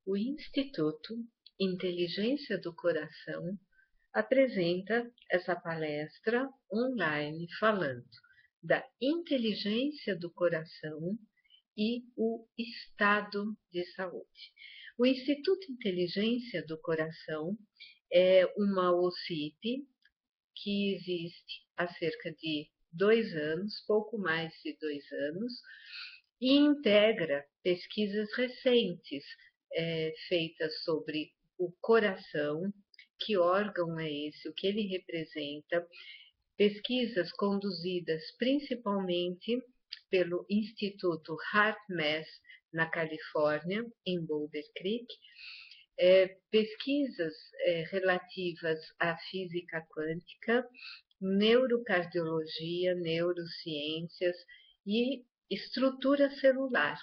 O Instituto Inteligência do Coração apresenta essa palestra online falando da inteligência do coração e o estado de saúde. O Instituto Inteligência do Coração é uma OCIP que existe há cerca de 2 anos, pouco mais de 2 anos, e integra pesquisas recentes feitas sobre o coração, que órgão é esse, o que ele representa, pesquisas conduzidas principalmente pelo Instituto HeartMath, na Califórnia, em Boulder Creek, pesquisas relativas à física quântica, neurocardiologia, neurociências e estrutura celular,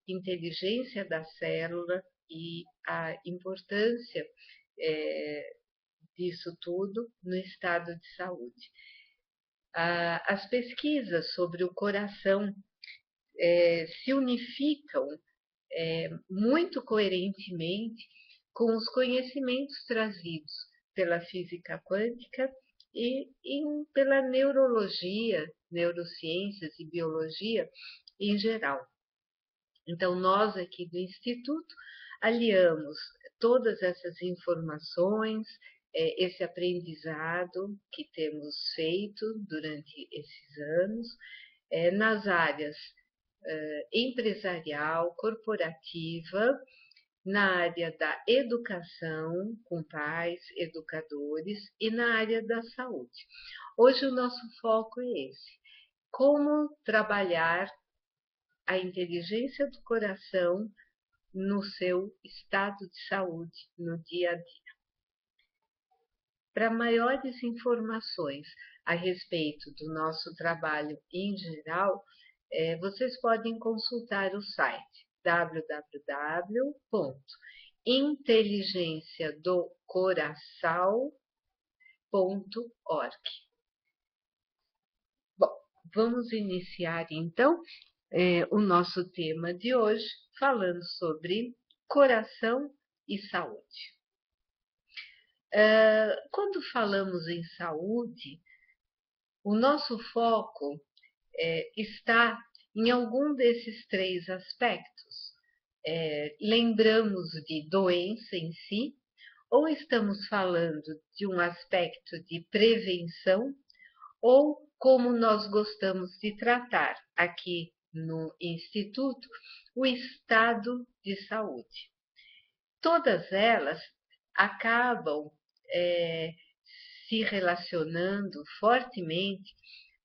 inteligência da célula e a importância disso tudo no estado de saúde. As pesquisas sobre o coração se unificam muito coerentemente com os conhecimentos trazidos pela física quântica e pela neurologia, neurociências e biologia em geral. Então, nós aqui do Instituto aliamos todas essas informações, esse aprendizado que temos feito durante esses anos, nas áreas empresarial, corporativa, na área da educação, com pais, educadores, e na área da saúde. Hoje o nosso foco é esse: como trabalhar a inteligência do coração no seu estado de saúde no dia a dia. Para maiores informações a respeito do nosso trabalho em geral, vocês podem consultar o site www.inteligenciadocoração.org. Bom, vamos iniciar então o nosso tema de hoje, falando sobre coração e saúde. Quando falamos em saúde, o nosso foco está em algum desses 3 aspectos. Lembramos de doença em si, ou estamos falando de um aspecto de prevenção, ou como nós gostamos de tratar aqui no Instituto, o estado de saúde. Todas elas acabam se relacionando fortemente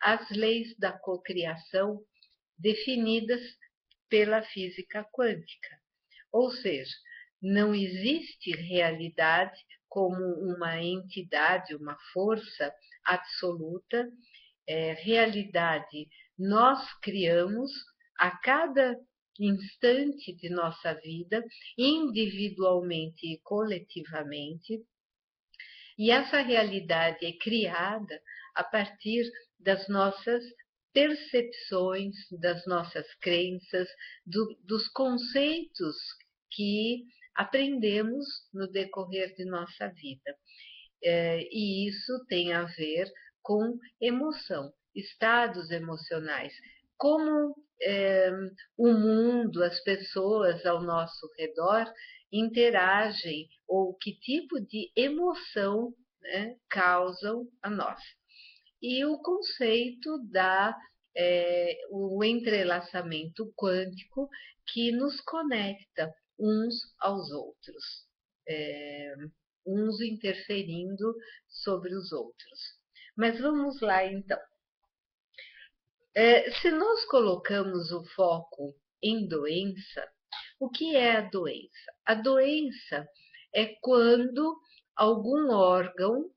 às leis da cocriação definidas pela física quântica. Ou seja, não existe realidade como uma entidade, uma força absoluta. Realidade nós criamos a cada instante de nossa vida, individualmente e coletivamente, e essa realidade é criada a partir das nossas percepções, das nossas crenças, dos conceitos que aprendemos no decorrer de nossa vida. E isso tem a ver com emoção, estados emocionais, como o mundo, as pessoas ao nosso redor interagem ou que tipo de emoção, né, causam a nós. E o conceito o entrelaçamento quântico que nos conecta uns aos outros, uns interferindo sobre os outros. Mas vamos lá então. Se nós colocamos o foco em doença, o que é a doença? A doença é quando algum órgão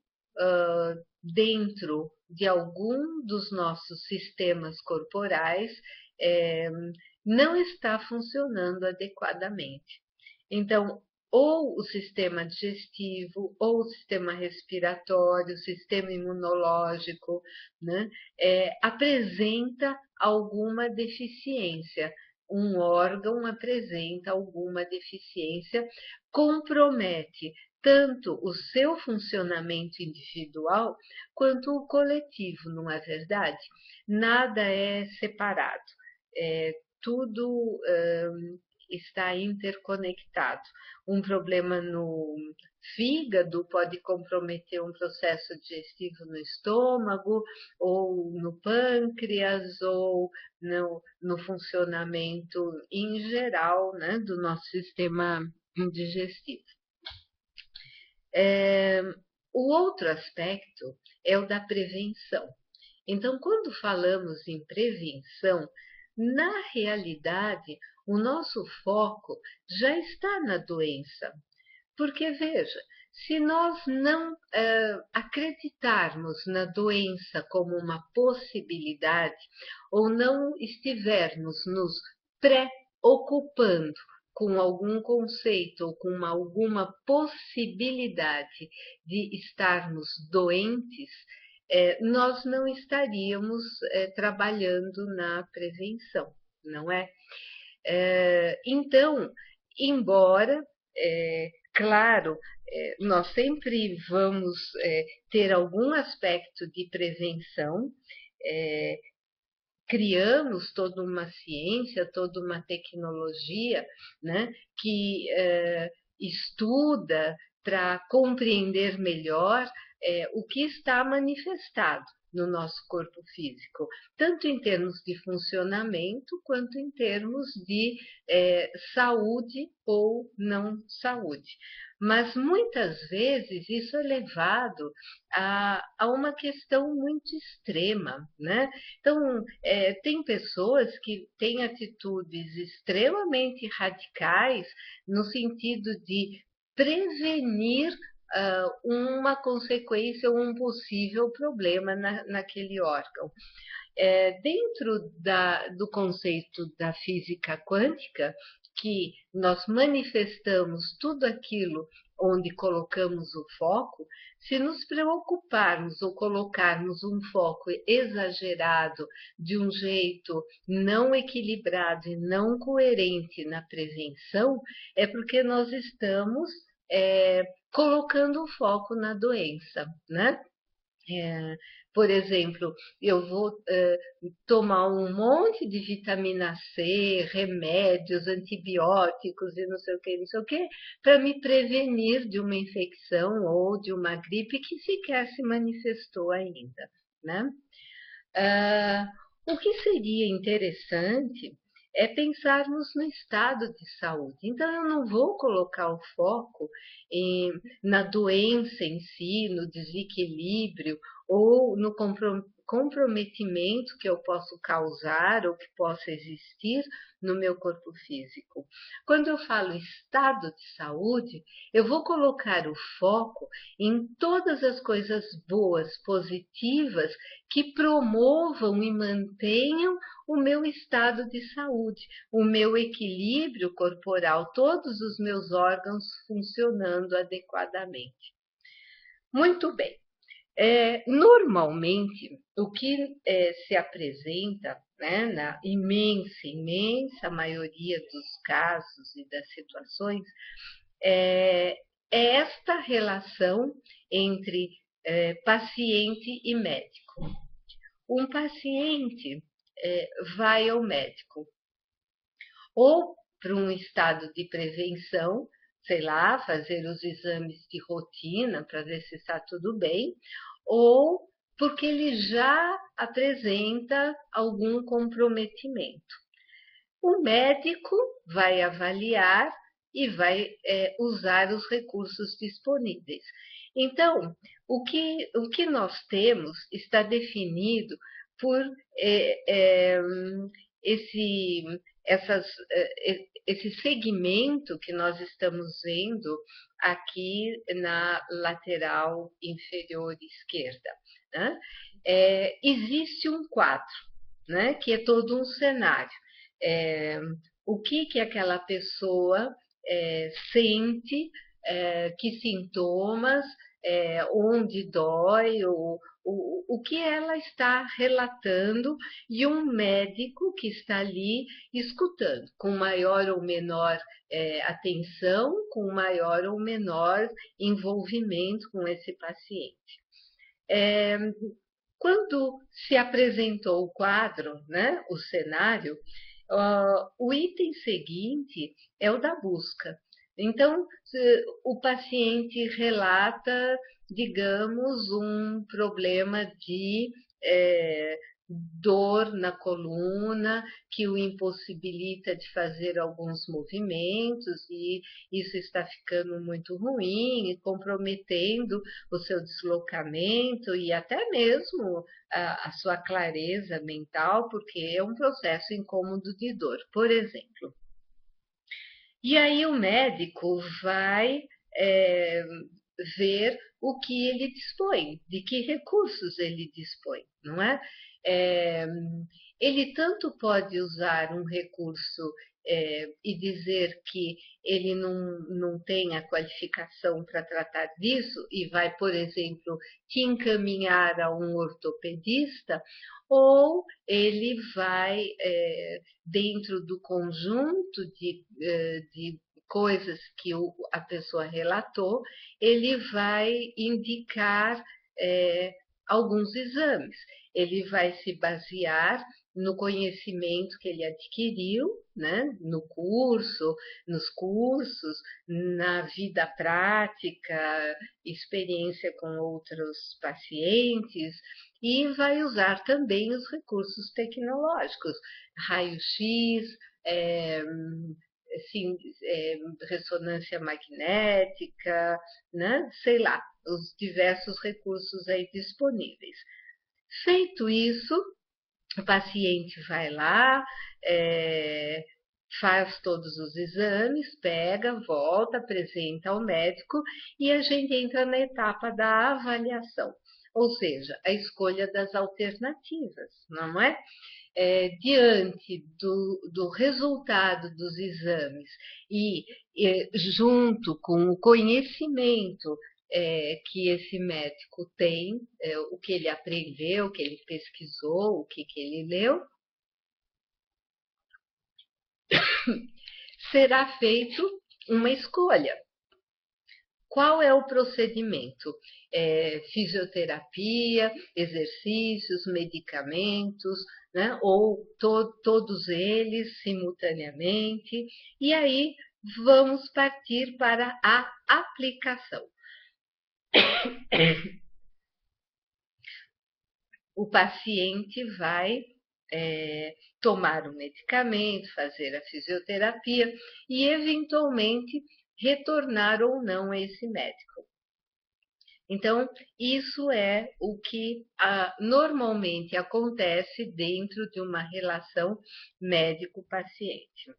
dentro de algum dos nossos sistemas corporais não está funcionando adequadamente. Então, ou o sistema digestivo, ou o sistema respiratório, o sistema imunológico, né, apresenta alguma deficiência, um órgão apresenta alguma deficiência, compromete tanto o seu funcionamento individual quanto o coletivo, não é verdade? Nada é separado, tudo está interconectado. Um problema no fígado pode comprometer um processo digestivo no estômago, ou no pâncreas, ou no funcionamento em geral, né, do nosso sistema digestivo. O outro aspecto é o da prevenção. Então, quando falamos em prevenção, na realidade, o nosso foco já está na doença. Porque, veja, se nós não acreditarmos na doença como uma possibilidade, ou não estivermos nos preocupando com algum conceito ou com alguma possibilidade de estarmos doentes, nós não estaríamos trabalhando na prevenção, não é? Então, embora, claro, nós sempre vamos ter algum aspecto de prevenção, criamos toda uma ciência, toda uma tecnologia, né, que estuda para compreender melhor o que está manifestado no nosso corpo físico, tanto em termos de funcionamento, quanto em termos de saúde ou não saúde. Mas muitas vezes isso é levado a uma questão muito extrema, né? Então, tem pessoas que têm atitudes extremamente radicais no sentido de prevenir uma consequência ou um possível problema naquele órgão. Dentro do conceito da física quântica, que nós manifestamos tudo aquilo onde colocamos o foco, se nos preocuparmos ou colocarmos um foco exagerado de um jeito não equilibrado e não coerente na prevenção, é porque nós estamos colocando o foco na doença, né? Por exemplo, eu vou tomar um monte de vitamina C, remédios, antibióticos e não sei o que, para me prevenir de uma infecção ou de uma gripe que sequer se manifestou ainda, né? O que seria interessante é pensarmos no estado de saúde. Então, eu não vou colocar o foco na doença em si, no desequilíbrio ou no comprometimento que eu posso causar ou que possa existir no meu corpo físico. Quando eu falo estado de saúde, eu vou colocar o foco em todas as coisas boas, positivas, que promovam e mantenham o meu estado de saúde, o meu equilíbrio corporal, todos os meus órgãos funcionando adequadamente. Muito bem. Normalmente, o que se apresenta, né, na imensa maioria dos casos e das situações, é esta relação entre paciente e médico. Um paciente vai ao médico ou para um estado de prevenção, sei lá, fazer os exames de rotina para ver se está tudo bem, ou porque ele já apresenta algum comprometimento. O médico vai avaliar e vai usar os recursos disponíveis. Então, o que nós temos está definido por esse segmento que nós estamos vendo aqui na lateral inferior esquerda, né? Existe um quadro, né, que é todo um cenário. O que aquela pessoa sente, que sintomas, onde dói, o que ela está relatando e um médico que está ali escutando, com maior ou menor atenção, com maior ou menor envolvimento com esse paciente. É, quando se apresentou o quadro, né, o cenário, o item seguinte é o da busca. Então, o paciente relata, digamos, um problema de eh, dor na coluna que o impossibilita de fazer alguns movimentos e isso está ficando muito ruim e comprometendo o seu deslocamento e até mesmo a sua clareza mental, porque é um processo incômodo de dor, por exemplo. E aí o médico vai é, ver o que ele dispõe, de que recursos ele dispõe, não é? É, ele tanto pode usar um recurso e dizer que ele não tem a qualificação para tratar disso e vai, por exemplo, te encaminhar a um ortopedista, ou ele vai, dentro do conjunto de coisas que a pessoa relatou, ele vai indicar alguns exames. Ele vai se basear no conhecimento que ele adquiriu, né, no curso, nos cursos, na vida prática, experiência com outros pacientes, e vai usar também os recursos tecnológicos, raio-x, é, assim, ressonância magnética, né? Sei lá, os diversos recursos aí disponíveis. Feito isso, o paciente vai lá, faz todos os exames, pega, volta, apresenta ao médico e a gente entra na etapa da avaliação, ou seja, a escolha das alternativas, não é? Diante do resultado dos exames e junto com o conhecimento que esse médico tem, o que ele aprendeu, o que ele pesquisou, o que ele leu, será feito uma escolha. Qual é o procedimento? Fisioterapia, exercícios, medicamentos, né? Ou todos eles simultaneamente. E aí vamos partir para a aplicação. O paciente vai tomar o medicamento, fazer a fisioterapia e, eventualmente, retornar ou não a esse médico. Então, isso é o que normalmente acontece dentro de uma relação médico-paciente.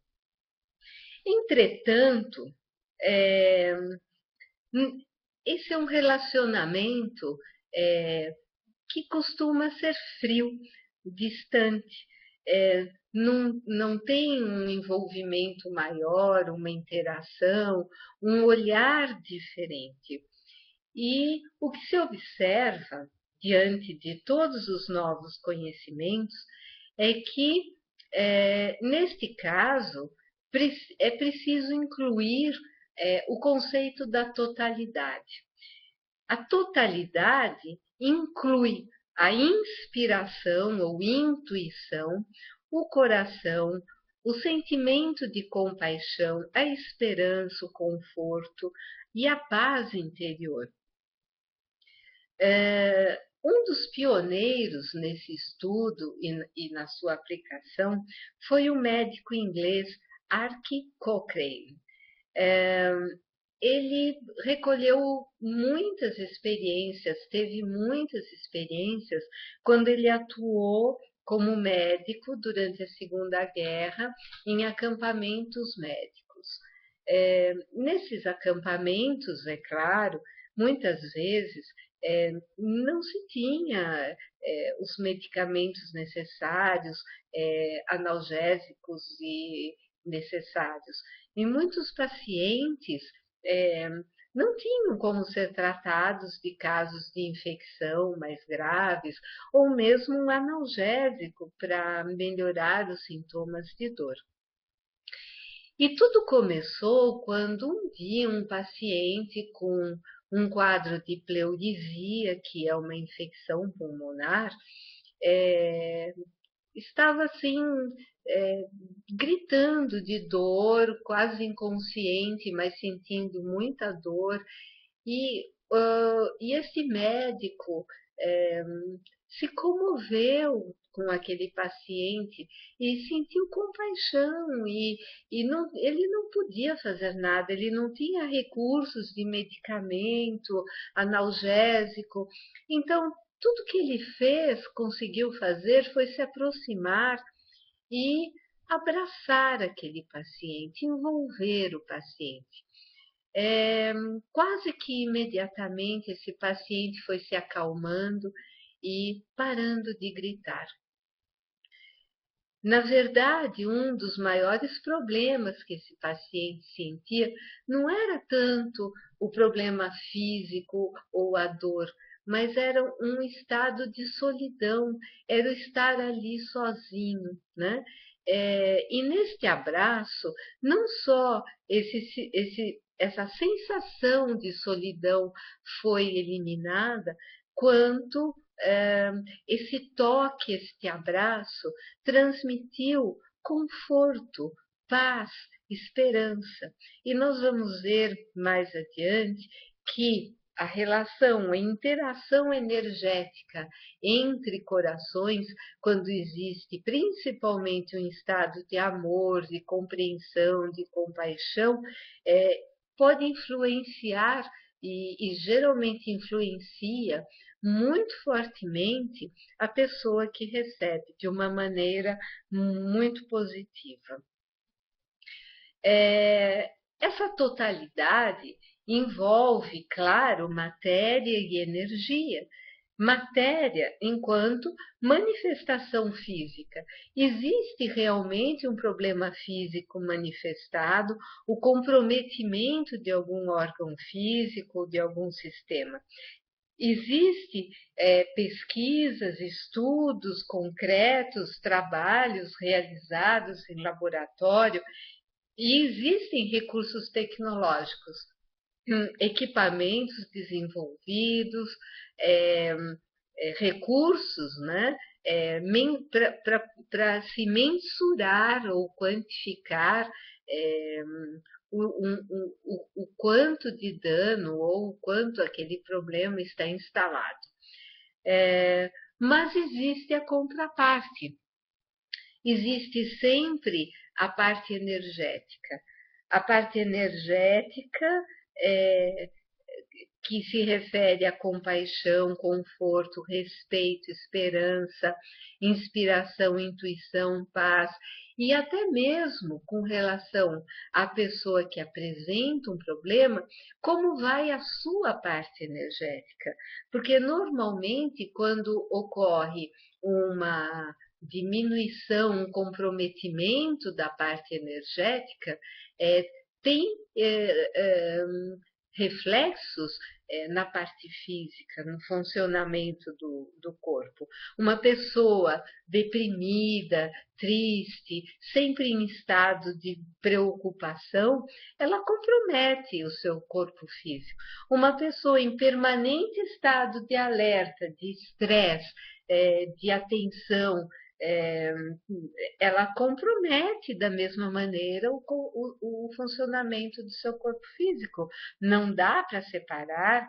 Entretanto, esse é um relacionamento que costuma ser frio, distante, não tem um envolvimento maior, uma interação, um olhar diferente. E o que se observa diante de todos os novos conhecimentos é que, neste caso, é preciso incluir o conceito da totalidade. A totalidade inclui a inspiração ou intuição, o coração, o sentimento de compaixão, a esperança, o conforto e a paz interior. Um dos pioneiros nesse estudo e na sua aplicação foi o médico inglês Archie Cochrane. Ele recolheu muitas experiências, teve muitas experiências quando ele atuou como médico durante a Segunda Guerra em acampamentos médicos. Nesses acampamentos, é claro, muitas vezes não se tinha os medicamentos necessários, analgésicos e necessários. E muitos pacientes não tinham como ser tratados de casos de infecção mais graves, ou mesmo um analgésico para melhorar os sintomas de dor. E tudo começou quando um dia um paciente com um quadro de pleurisia, que é uma infecção pulmonar, eh, estava assim, eh, gritando de dor, quase inconsciente, mas sentindo muita dor. E esse médico eh, se comoveu com aquele paciente e sentiu compaixão e não, ele não podia fazer nada, ele não tinha recursos de medicamento, analgésico. Então, tudo que ele fez, conseguiu fazer, foi se aproximar e abraçar aquele paciente, envolver o paciente. É, quase que imediatamente esse paciente foi se acalmando e parando de gritar. Na verdade, um dos maiores problemas que esse paciente sentia não era tanto o problema físico ou a dor, mas era um estado de solidão, era o estar ali sozinho, né? E neste abraço, não só essa sensação de solidão foi eliminada, quanto esse toque, este abraço, transmitiu conforto, paz, esperança. E nós vamos ver mais adiante que a relação, a interação energética entre corações, quando existe principalmente um estado de amor, de compreensão, de compaixão, é, pode influenciar e geralmente influencia muito fortemente a pessoa que recebe de uma maneira muito positiva. Essa totalidade envolve, claro, matéria e energia. Matéria enquanto manifestação física. Existe realmente um problema físico manifestado, o comprometimento de algum órgão físico, de algum sistema. Existe pesquisas, estudos concretos, trabalhos realizados em laboratório e existem recursos tecnológicos, equipamentos desenvolvidos, é, recursos, né, para se mensurar ou quantificar o quanto de dano ou o quanto aquele problema está instalado. Mas existe a contraparte. Existe sempre a parte energética. A parte energética é, que se refere a compaixão, conforto, respeito, esperança, inspiração, intuição, paz, e até mesmo com relação à pessoa que apresenta um problema, como vai a sua parte energética. Porque normalmente, quando ocorre uma diminuição, um comprometimento da parte energética, é, tem reflexos na parte física, no funcionamento do corpo. Uma pessoa deprimida, triste, sempre em estado de preocupação, ela compromete o seu corpo físico. Uma pessoa em permanente estado de alerta, de estresse, de atenção, ela compromete da mesma maneira o funcionamento do seu corpo físico. Não dá para separar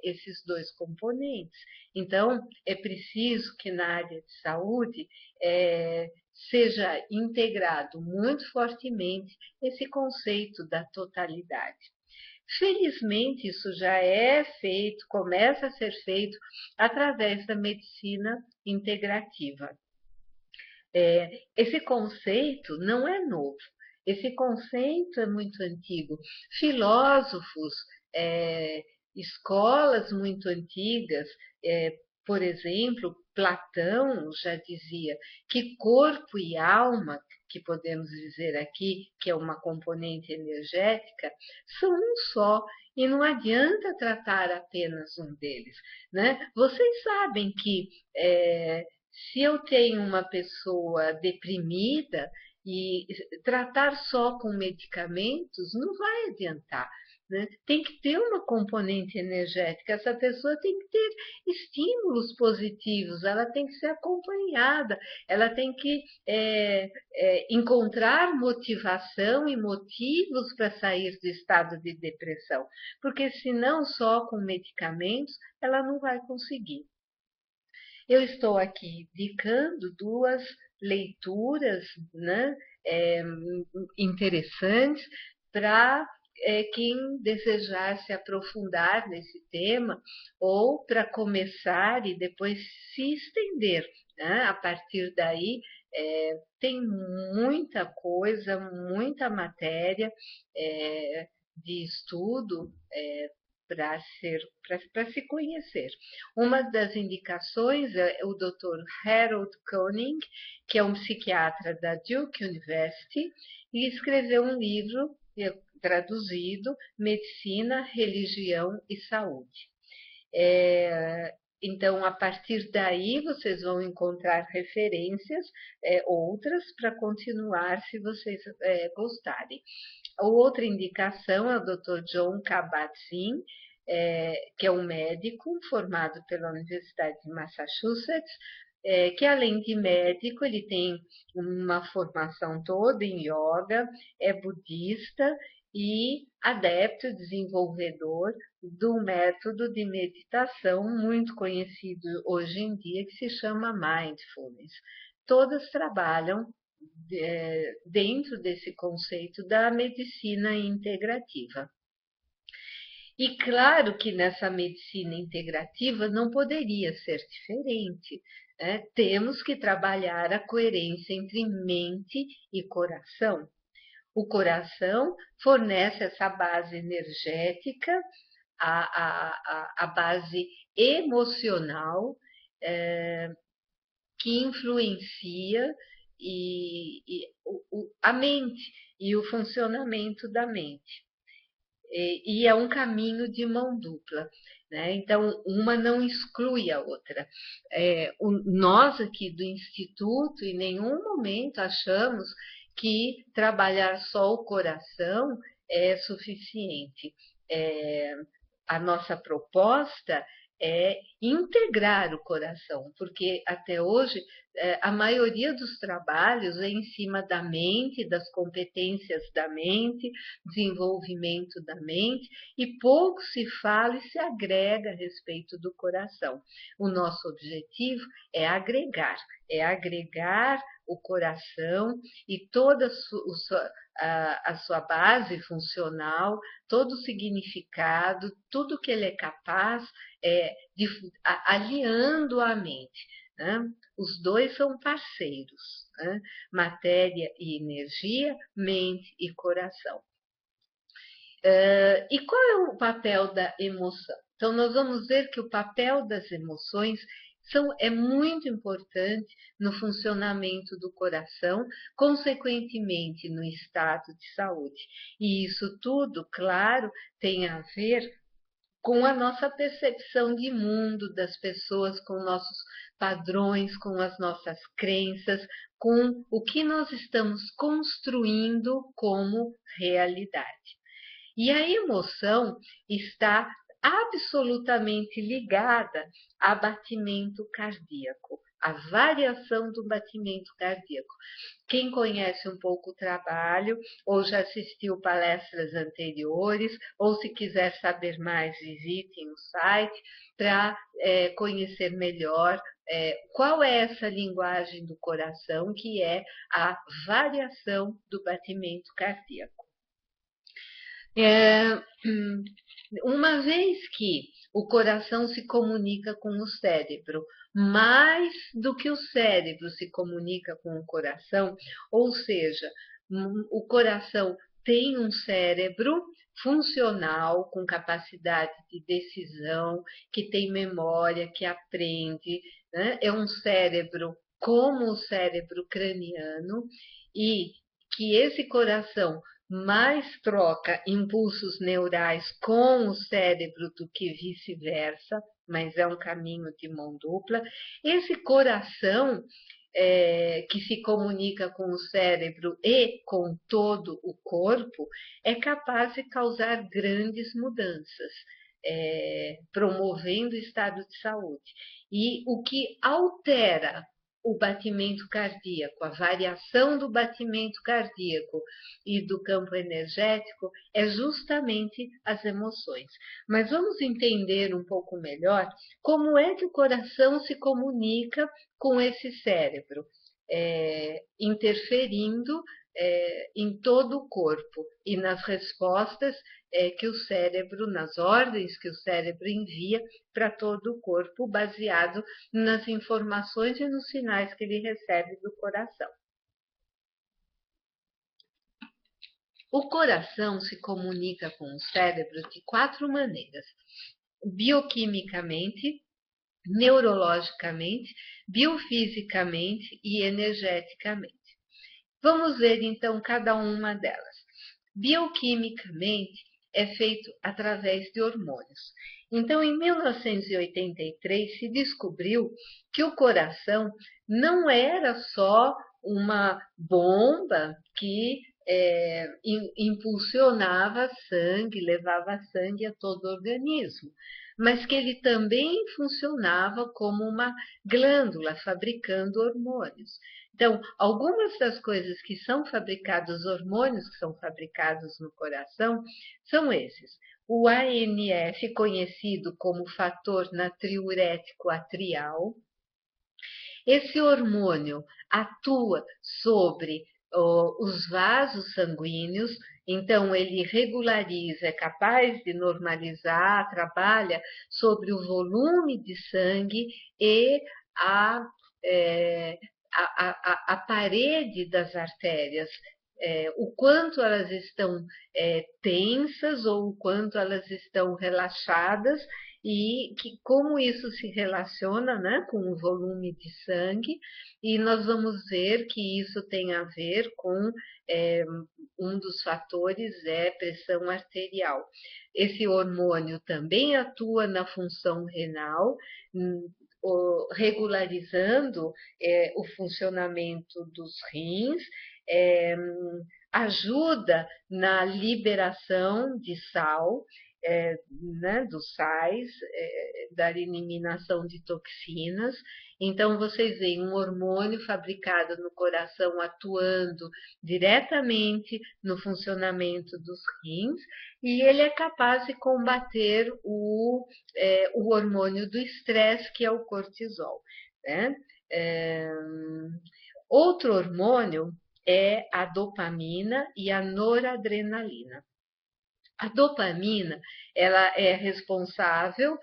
esses dois componentes. Então, é preciso que na área de saúde seja integrado muito fortemente esse conceito da totalidade. Felizmente, isso já é feito, começa a ser feito através da medicina integrativa. Esse conceito não é novo, esse conceito é muito antigo. Filósofos, escolas muito antigas, Por exemplo, Platão já dizia que corpo e alma, que podemos dizer aqui que é uma componente energética, são um só. E não adianta tratar apenas um deles, né? Vocês sabem que se eu tenho uma pessoa deprimida e tratar só com medicamentos não vai adiantar, né? Tem que ter uma componente energética, essa pessoa tem que ter estímulos positivos, ela tem que ser acompanhada, ela tem que encontrar motivação e motivos para sair do estado de depressão, porque senão só com medicamentos ela não vai conseguir. Eu estou aqui indicando duas leituras, né, interessantes para quem desejar se aprofundar nesse tema ou para começar e depois se estender, né? A partir daí tem muita coisa, muita matéria de estudo para se conhecer. Uma das indicações é o Dr. Harold Koenig, que é um psiquiatra da Duke University, e escreveu um livro traduzido Medicina, Religião e Saúde. Então, a partir daí, vocês vão encontrar referências outras para continuar, se vocês gostarem. A outra indicação é o Dr. John Kabat-Zinn, que é um médico formado pela Universidade de Massachusetts, que além de médico, ele tem uma formação toda em yoga, é budista e adepto, desenvolvedor do método de meditação muito conhecido hoje em dia, que se chama Mindfulness. Todas trabalham dentro desse conceito da medicina integrativa. E claro que nessa medicina integrativa não poderia ser diferente. Temos que trabalhar a coerência entre mente e coração. O coração fornece essa base energética, a base emocional, que influencia a mente e o funcionamento da mente. E é um caminho de mão dupla, né? Então, uma não exclui a outra. Nós aqui do Instituto, em nenhum momento achamos que trabalhar só o coração é suficiente. A nossa proposta é integrar o coração, porque até hoje a maioria dos trabalhos é em cima da mente, das competências da mente, desenvolvimento da mente, e pouco se fala e se agrega a respeito do coração. O nosso objetivo é agregar o coração e toda a sua base funcional, todo o significado, tudo que ele é capaz aliando a mente. Né? Os dois são parceiros, né? Matéria e energia, mente e coração. E qual é o papel da emoção? Então, nós vamos ver que o papel das emoções é muito importante no funcionamento do coração, consequentemente no estado de saúde. E isso tudo, claro, tem a ver com a nossa percepção de mundo, das pessoas, com nossos padrões, com as nossas crenças, com o que nós estamos construindo como realidade. E a emoção está absolutamente ligada a batimento cardíaco, a variação do batimento cardíaco. Quem conhece um pouco o trabalho, ou já assistiu palestras anteriores, ou se quiser saber mais, visitem o site para conhecer melhor qual é essa linguagem do coração, que é a variação do batimento cardíaco. Uma vez que o coração se comunica com o cérebro, mais do que o cérebro se comunica com o coração, ou seja, o coração tem um cérebro funcional, com capacidade de decisão, que tem memória, que aprende, né? É um cérebro como o cérebro craniano, e que esse coração mais troca impulsos neurais com o cérebro do que vice-versa, mas é um caminho de mão dupla. Esse coração que se comunica com o cérebro e com todo o corpo, é capaz de causar grandes mudanças, promovendo o estado de saúde. E o que altera o batimento cardíaco, a variação do batimento cardíaco e do campo energético é justamente as emoções. Mas vamos entender um pouco melhor como é que o coração se comunica com esse cérebro, interferindo em todo o corpo e nas respostas que o cérebro, nas ordens que o cérebro envia para todo o corpo, baseado nas informações e nos sinais que ele recebe do coração. O coração se comunica com o cérebro de 4 maneiras: bioquimicamente, neurologicamente, biofisicamente e energeticamente. Vamos ver então cada uma delas. Bioquimicamente, é feito através de hormônios. Então, em 1983, se descobriu que o coração não era só uma bomba que impulsionava sangue, levava sangue a todo o organismo, mas que ele também funcionava como uma glândula fabricando hormônios. Então, algumas das coisas que são fabricadas, hormônios que são fabricados no coração, são esses. O ANF, conhecido como fator natriurético atrial. Esse hormônio atua sobre os vasos sanguíneos, então ele regulariza, é capaz de normalizar, trabalha sobre o volume de sangue e a, a parede das artérias, o quanto elas estão tensas ou o quanto elas estão relaxadas, e que, como isso se relaciona, né, com o volume de sangue, e nós vamos ver que isso tem a ver com um dos fatores é pressão arterial. Esse hormônio também atua na função renal, regularizando o funcionamento dos rins, ajuda na liberação de sal, né, dos sais, da eliminação de toxinas. Então, vocês veem um hormônio fabricado no coração atuando diretamente no funcionamento dos rins, e ele é capaz de combater o hormônio do estresse, que é o cortisol, né? Outro hormônio é a dopamina e a noradrenalina. A dopamina, ela é responsável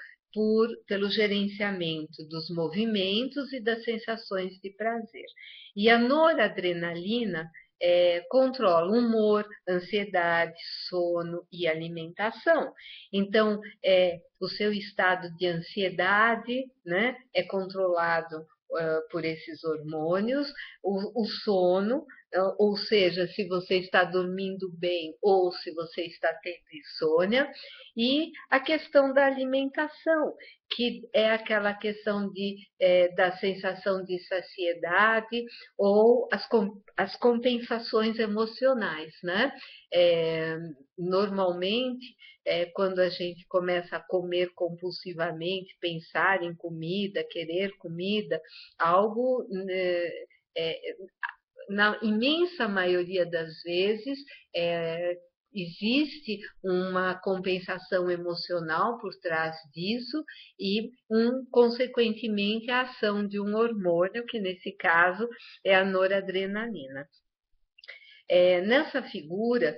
pelo gerenciamento dos movimentos e das sensações de prazer. E a noradrenalina controla o humor, ansiedade, sono e alimentação. Então, o seu estado de ansiedade, né, é controlado por esses hormônios, o sono, ou seja, se você está dormindo bem ou se você está tendo insônia, e a questão da alimentação, que é aquela questão da sensação de saciedade ou as compensações emocionais, né? Normalmente, quando a gente começa a comer compulsivamente, pensar em comida, querer comida, algo, na imensa maioria das vezes, existe uma compensação emocional por trás disso e, consequentemente, a ação de um hormônio, que nesse caso é a noradrenalina. Nessa figura,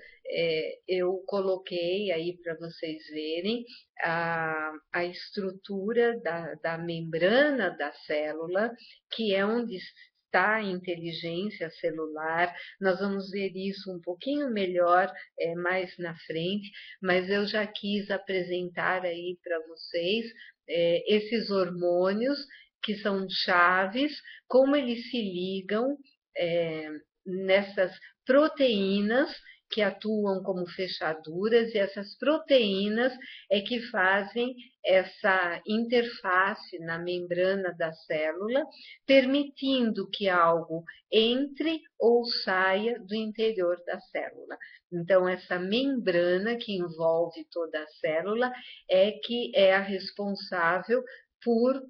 eu coloquei aí para vocês verem a estrutura da membrana da célula, que é onde está a inteligência celular. Nós vamos ver isso um pouquinho melhor mais na frente, mas eu já quis apresentar aí para vocês esses hormônios que são chaves, como eles se ligam nessas proteínas que atuam como fechaduras, e essas proteínas é que fazem essa interface na membrana da célula, permitindo que algo entre ou saia do interior da célula. Então, essa membrana que envolve toda a célula é que é a responsável por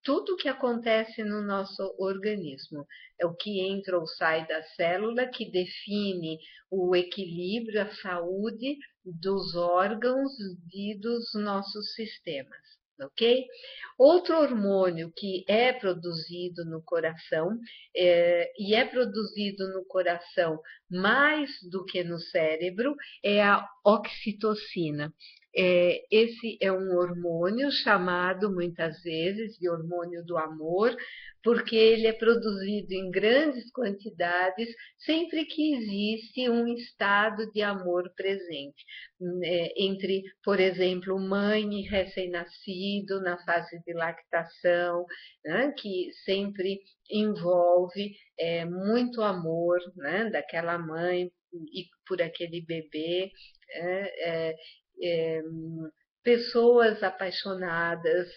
tudo que acontece no nosso organismo. É o que entra ou sai da célula que define o equilíbrio, a saúde dos órgãos e dos nossos sistemas. Ok? Outro hormônio que é produzido no coração, e é produzido no coração mais do que no cérebro, é a oxitocina. Esse é um hormônio chamado muitas vezes de hormônio do amor, porque ele é produzido em grandes quantidades sempre que existe um estado de amor presente. Entre, por exemplo, mãe e recém-nascido, na fase de lactação, né, que sempre envolve muito amor, né, daquela mãe e por aquele bebê. É, é, Pessoas apaixonadas,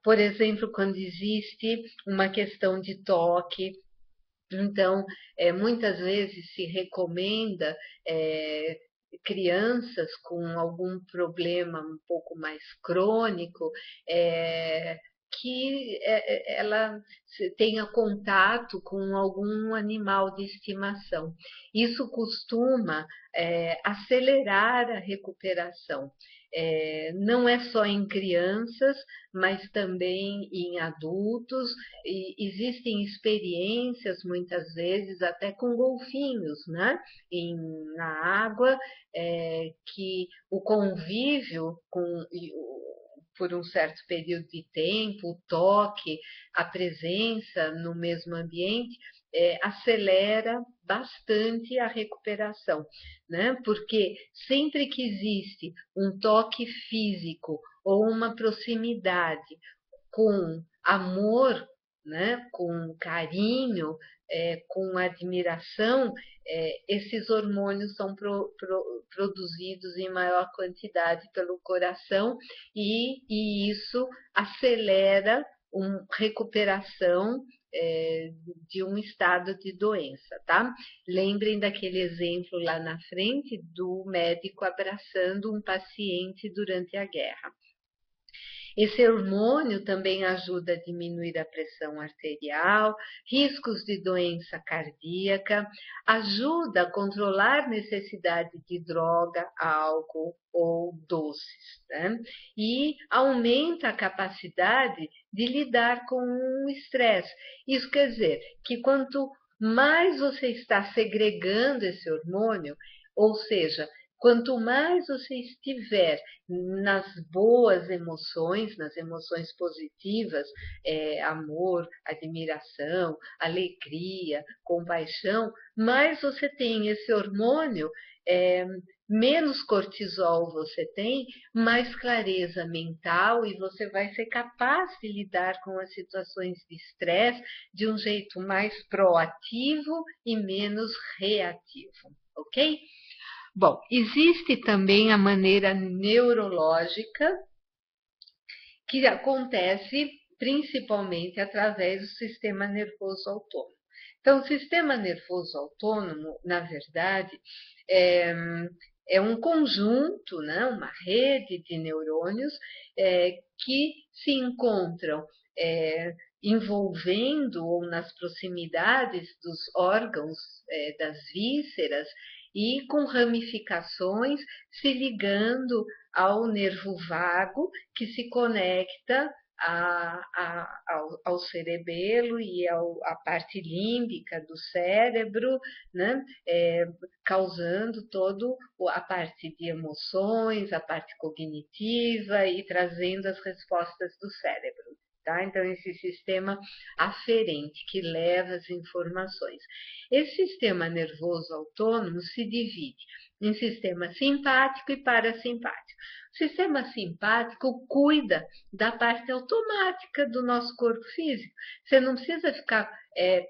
por exemplo, quando existe uma questão de toque. Então, muitas vezes se recomenda crianças com algum problema um pouco mais crônico, que ela tenha contato com algum animal de estimação. Isso costuma acelerar a recuperação. Não é só em crianças, mas também em adultos, e existem experiências, muitas vezes, até com golfinhos, né? Na água, que o convívio por um certo período de tempo, o toque, a presença no mesmo ambiente, acelera bastante a recuperação, né? Porque sempre que existe um toque físico ou uma proximidade com amor, né, com carinho, com admiração, esses hormônios são produzidos em maior quantidade pelo coração, e isso acelera uma recuperação de um estado de doença, tá? Lembrem daquele exemplo lá na frente do médico abraçando um paciente durante a guerra. Esse hormônio também ajuda a diminuir a pressão arterial, riscos de doença cardíaca, ajuda a controlar a necessidade de droga, álcool ou doces, né? E aumenta a capacidade de lidar com o estresse. Isso quer dizer que quanto mais você está segregando esse hormônio, ou seja, quanto mais você estiver nas boas emoções, nas emoções positivas, amor, admiração, alegria, compaixão, mais você tem esse hormônio, menos cortisol você tem, mais clareza mental, e você vai ser capaz de lidar com as situações de estresse de um jeito mais proativo e menos reativo, ok? Bom, existe também a maneira neurológica, que acontece principalmente através do sistema nervoso autônomo. Então, o sistema nervoso autônomo, na verdade, é, é um conjunto, né, uma rede de neurônios que se encontram envolvendo ou nas proximidades dos órgãos das vísceras, e com ramificações se ligando ao nervo vago, que se conecta ao cerebelo e à parte límbica do cérebro, né? Causando toda a parte de emoções, a parte cognitiva, e trazendo as respostas do cérebro. tá? Então, esse sistema aferente que leva as informações. Esse sistema nervoso autônomo se divide em sistema simpático e parasimpático. O sistema simpático cuida da parte automática do nosso corpo físico. Você não precisa ficar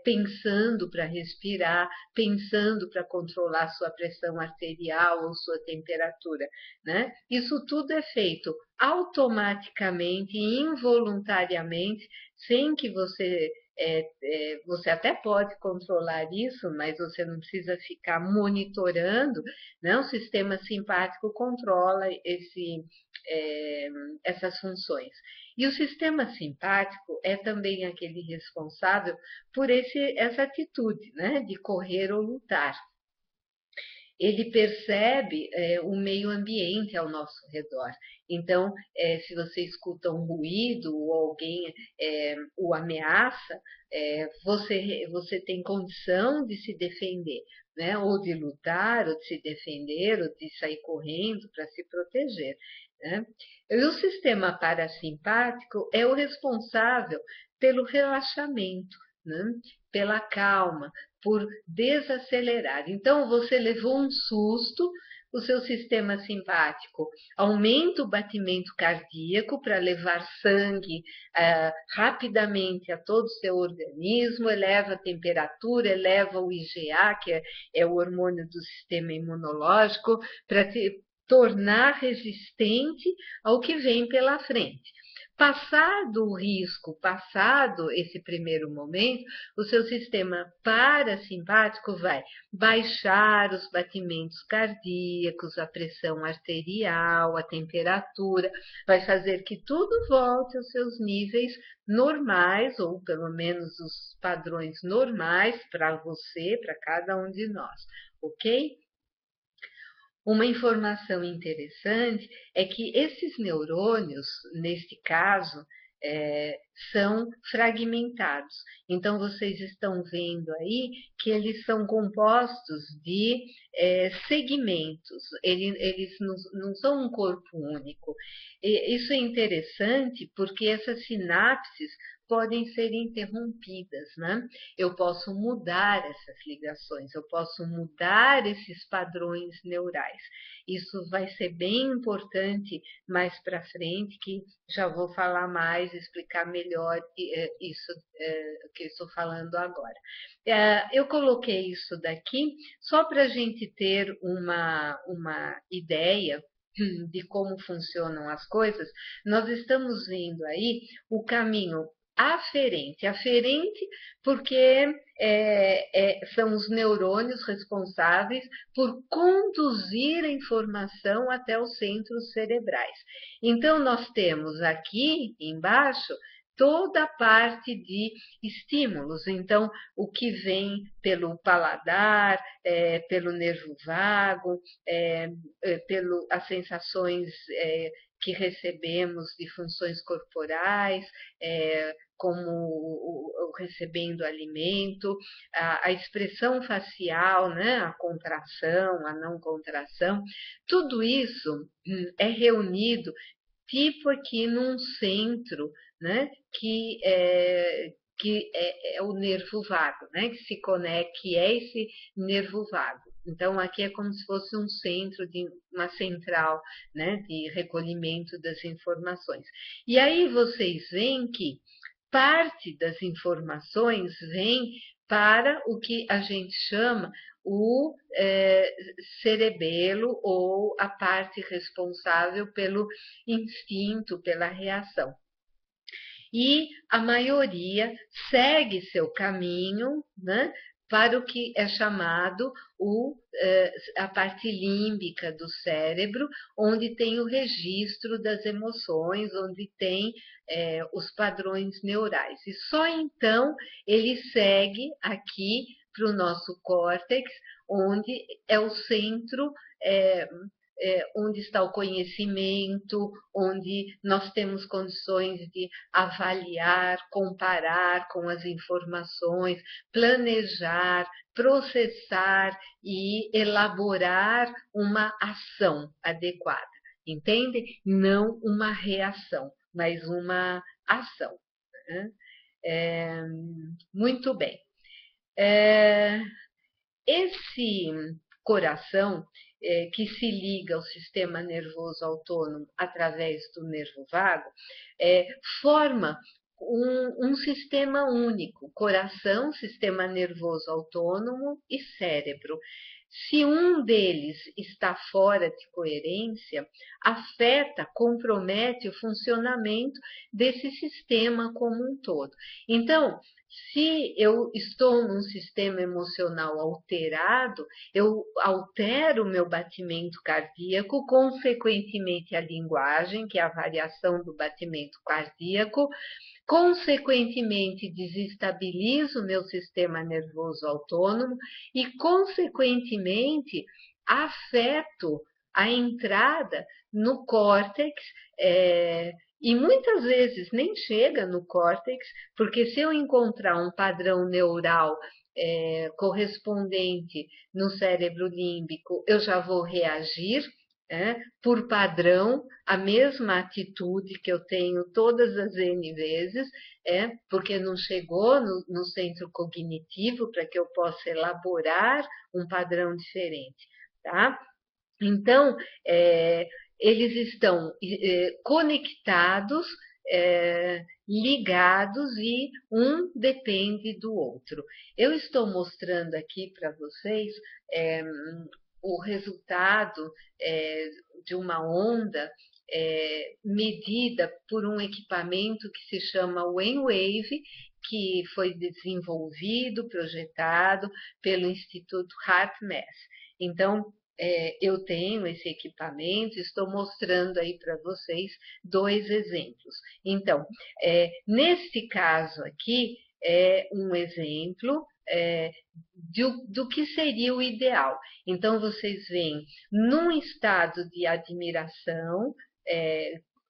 pensando para respirar, pensando para controlar sua pressão arterial ou sua temperatura, né? Isso tudo é feito automaticamente e involuntariamente, sem que você até pode controlar isso, mas você não precisa ficar monitorando, né? O sistema simpático controla essas funções. E o sistema simpático é também aquele responsável por essa atitude, né, de correr ou lutar. Ele percebe o meio ambiente ao nosso redor. Então, se você escuta um ruído ou alguém o ameaça, você tem condição de se defender, né? Ou de lutar, ou de se defender, ou de sair correndo para se proteger, né? E o sistema parasimpático é o responsável pelo relaxamento, né? Pela calma, por desacelerar. Então, você levou um susto, o seu sistema simpático aumenta o batimento cardíaco para levar sangue rapidamente a todo o seu organismo, eleva a temperatura, eleva o IgA, que é o hormônio do sistema imunológico, para te tornar resistente ao que vem pela frente. Passado o risco, passado esse primeiro momento, o seu sistema parasimpático vai baixar os batimentos cardíacos, a pressão arterial, a temperatura, vai fazer que tudo volte aos seus níveis normais, ou pelo menos os padrões normais para você, para cada um de nós, ok? Uma informação interessante é que esses neurônios, neste caso, são fragmentados. Então, vocês estão vendo aí que eles são compostos de segmentos, eles não são um corpo único. E isso é interessante porque essas sinapses podem ser interrompidas, né? Eu posso mudar essas ligações, eu posso mudar esses padrões neurais. Isso vai ser bem importante mais para frente, que já vou falar mais, explicar melhor isso que eu estou falando agora. Eu coloquei isso daqui só para a gente ter uma ideia de como funcionam as coisas. Nós estamos vendo aí o caminho aferente. Aferente porque são os neurônios responsáveis por conduzir a informação até os centros cerebrais. Então, nós temos aqui embaixo toda a parte de estímulos. Então, o que vem pelo paladar, pelo nervo vago, as sensações que recebemos de funções corporais, como recebendo alimento, a expressão facial, né, a contração, a não contração, tudo isso é reunido tipo aqui num centro, né, que é o nervo vago, né, que se conecta, que é esse nervo vago. Então, aqui é como se fosse um centro, uma central, né, de recolhimento das informações. E aí vocês veem que parte das informações vem para o que a gente chama o cerebelo ou a parte responsável pelo instinto, pela reação. E a maioria segue seu caminho, né, para o que é chamado a parte límbica do cérebro, onde tem o registro das emoções, onde tem os padrões neurais. E só então ele segue aqui para o nosso córtex, onde é o centro onde está o conhecimento, onde nós temos condições de avaliar, comparar com as informações, planejar, processar e elaborar uma ação adequada. Entende? Não uma reação, mas uma ação. Né? Muito bem. É, esse coração, que se liga ao sistema nervoso autônomo através do nervo vago, forma um sistema único: coração, sistema nervoso autônomo e cérebro. Se um deles está fora de coerência, afeta, compromete o funcionamento desse sistema como um todo. Então, se eu estou num sistema emocional alterado, eu altero o meu batimento cardíaco, consequentemente a linguagem, que é a variação do batimento cardíaco, consequentemente desestabilizo o meu sistema nervoso autônomo e, consequentemente, afeto a entrada no córtex, e muitas vezes nem chega no córtex, porque se eu encontrar um padrão neural correspondente no cérebro límbico, eu já vou reagir, por padrão, a mesma atitude que eu tenho todas as N vezes, porque não chegou no centro cognitivo para que eu possa elaborar um padrão diferente, tá? Então, eles estão conectados, ligados, e um depende do outro. Eu estou mostrando aqui para vocês o resultado de uma onda medida por um equipamento que se chama Wave, que foi desenvolvido, projetado pelo Instituto HeartMath. Então, eu tenho esse equipamento, estou mostrando aí para vocês 2 exemplos. Então, neste caso aqui, é um exemplo do que seria o ideal. Então, vocês veem, num estado de admiração,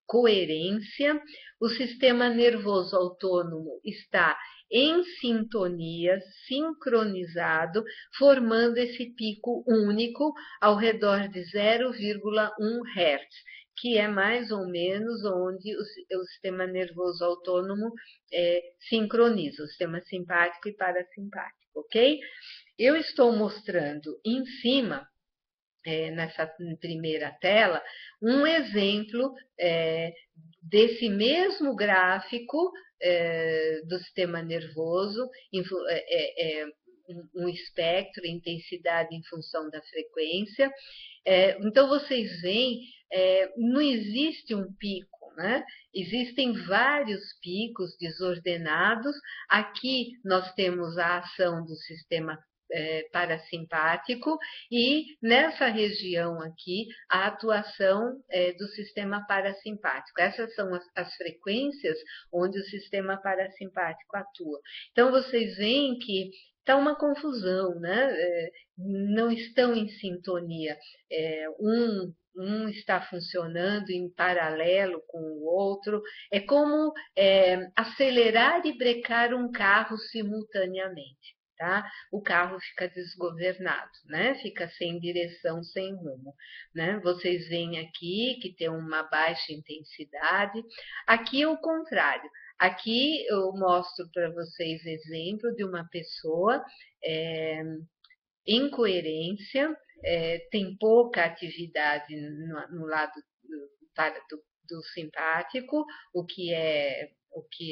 coerência, o sistema nervoso autônomo está em sintonia, sincronizado, formando esse pico único ao redor de 0,1 Hz, que é mais ou menos onde o sistema nervoso autônomo sincroniza, o sistema simpático e parasimpático, ok? Eu estou mostrando em cima, nessa primeira tela, um exemplo desse mesmo gráfico do sistema nervoso, um espectro, intensidade em função da frequência. Então, vocês veem, não existe um pico, né? Existem vários picos desordenados. Aqui nós temos a ação do sistema parasimpático, e nessa região aqui a atuação do sistema parasimpático. Essas são as frequências onde o sistema parasimpático atua. Então, vocês veem que está uma confusão, né? Não estão em sintonia. Um está funcionando em paralelo com o outro. É como acelerar e brecar um carro simultaneamente. Tá? O carro fica desgovernado, né? Fica sem direção, sem rumo, né? Vocês veem aqui que tem uma baixa intensidade. Aqui é o contrário. Aqui eu mostro para vocês exemplo de uma pessoa em coerência, tem pouca atividade no lado do simpático, o que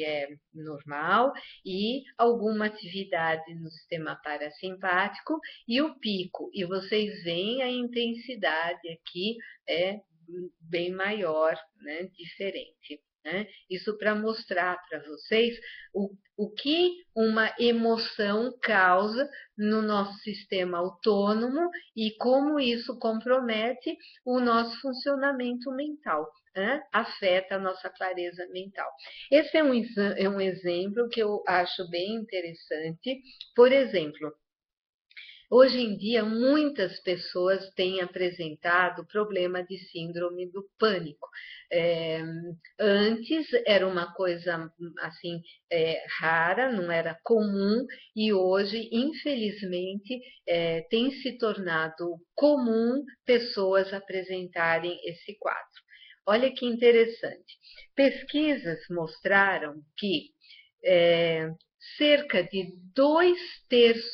é normal, e alguma atividade no sistema parasimpático e o pico. E vocês veem a intensidade aqui é bem maior, né, diferente. Né? Isso para mostrar para vocês o que uma emoção causa no nosso sistema autônomo e como isso compromete o nosso funcionamento mental. Afeta a nossa clareza mental. Esse é um exemplo que eu acho bem interessante. Por exemplo, hoje em dia, muitas pessoas têm apresentado problema de síndrome do pânico. Antes era uma coisa assim rara, não era comum, e hoje, infelizmente, tem se tornado comum pessoas apresentarem esse quadro. Olha que interessante. Pesquisas mostraram que cerca de 2/3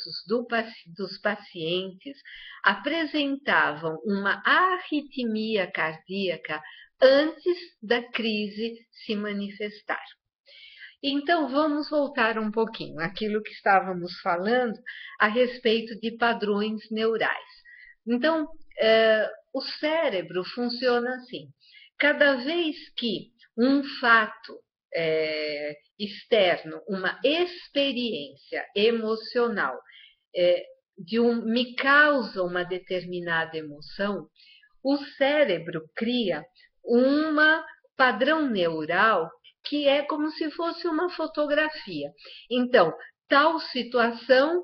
dos pacientes apresentavam uma arritmia cardíaca antes da crise se manifestar. Então, vamos voltar um pouquinho àquilo que estávamos falando a respeito de padrões neurais. Então, o cérebro funciona assim. Cada vez que um fato externo, uma experiência emocional, me causa uma determinada emoção, o cérebro cria um padrão neural que é como se fosse uma fotografia. Então, tal situação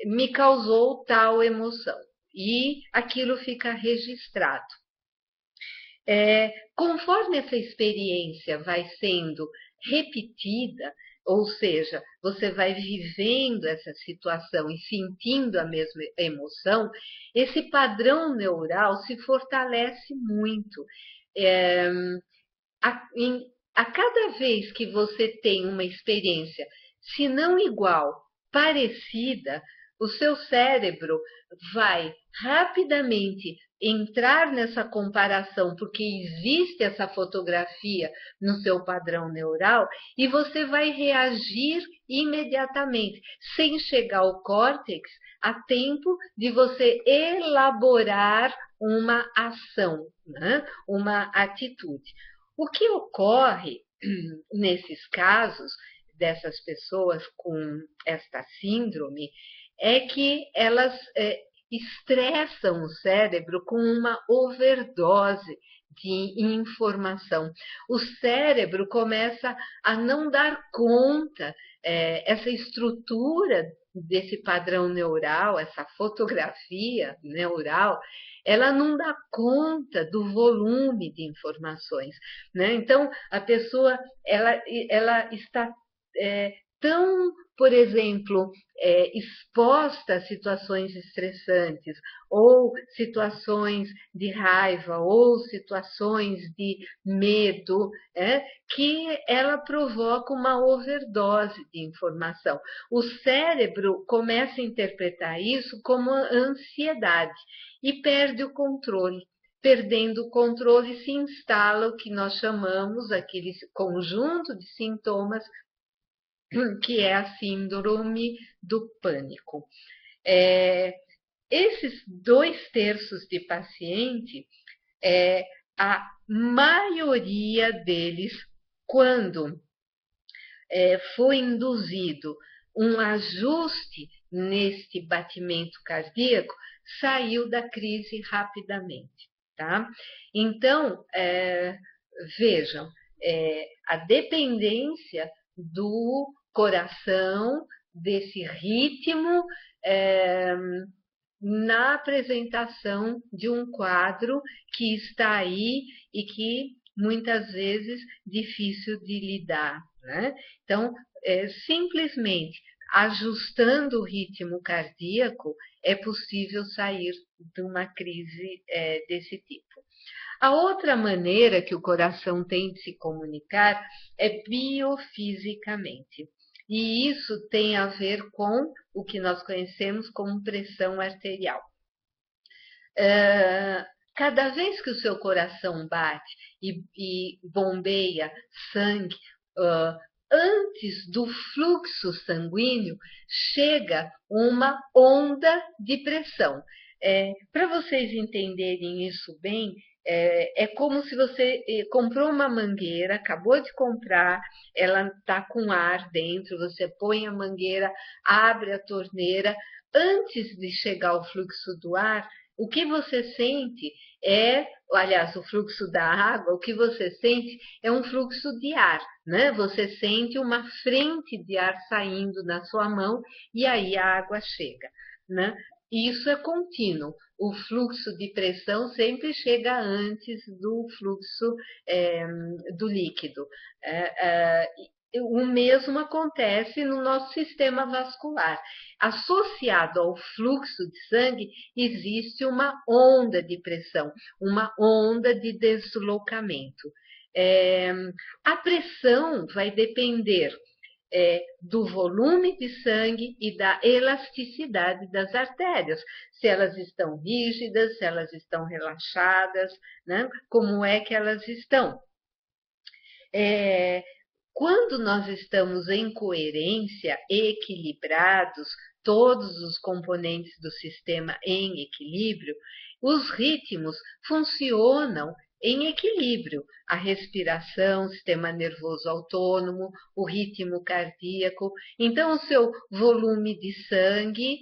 me causou tal emoção e aquilo fica registrado. Conforme essa experiência vai sendo repetida, ou seja, você vai vivendo essa situação e sentindo a mesma emoção, esse padrão neural se fortalece muito. A cada vez que você tem uma experiência, se não igual, parecida, o seu cérebro vai rapidamente entrar nessa comparação, porque existe essa fotografia no seu padrão neural, e você vai reagir imediatamente, sem chegar ao córtex, a tempo de você elaborar uma ação, né? Uma atitude. O que ocorre nesses casos dessas pessoas com esta síndrome é que elas estressam o cérebro com uma overdose de informação. O cérebro começa a não dar conta, essa estrutura desse padrão neural, essa fotografia neural, ela não dá conta do volume de informações, né? Então, a pessoa, ela está tão, por exemplo, exposta a situações estressantes, ou situações de raiva, ou situações de medo, que ela provoca uma overdose de informação. O cérebro começa a interpretar isso como ansiedade e perde o controle. Perdendo o controle, se instala o que nós chamamos, aquele conjunto de sintomas, que é a síndrome do pânico. Esses 2/3 de paciente, a maioria deles, quando foi induzido um ajuste neste batimento cardíaco, saiu da crise rapidamente, tá? Então, vejam, a dependência do coração, desse ritmo, na apresentação de um quadro que está aí e que muitas vezes difícil de lidar, né? Então, simplesmente ajustando o ritmo cardíaco é possível sair de uma crise desse tipo. A outra maneira que o coração tem de se comunicar é biofisicamente. E isso tem a ver com o que nós conhecemos como pressão arterial. Cada vez que o seu coração bate e bombeia sangue, antes do fluxo sanguíneo, chega uma onda de pressão. Para vocês entenderem isso bem, é como se você comprou uma mangueira, acabou de comprar, ela está com ar dentro, você põe a mangueira, abre a torneira, antes de chegar o fluxo do ar, o que você sente aliás, o fluxo da água, o que você sente é um fluxo de ar, né? Você sente uma frente de ar saindo na sua mão e aí a água chega, né? Isso é contínuo. O fluxo de pressão sempre chega antes do fluxo do líquido. O mesmo acontece no nosso sistema vascular. Associado ao fluxo de sangue, existe uma onda de pressão, uma onda de deslocamento. A pressão vai depender do volume de sangue e da elasticidade das artérias, se elas estão rígidas, se elas estão relaxadas, né? Como é que elas estão. Quando nós estamos em coerência, equilibrados, todos os componentes do sistema em equilíbrio, os ritmos funcionam em equilíbrio. A respiração, o sistema nervoso autônomo, o ritmo cardíaco. Então, o seu volume de sangue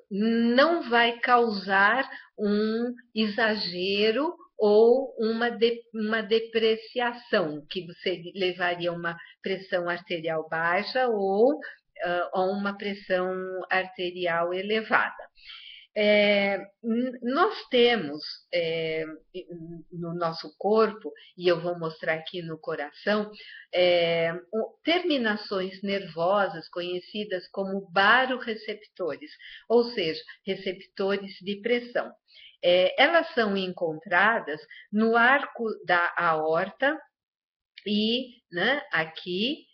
não vai causar um exagero ou uma depreciação, que você levaria a uma pressão arterial baixa ou a uma pressão arterial elevada. Nós temos no nosso corpo, e eu vou mostrar aqui no coração, terminações nervosas conhecidas como baroreceptores, ou seja, receptores de pressão. Elas são encontradas no arco da aorta e, né, aqui,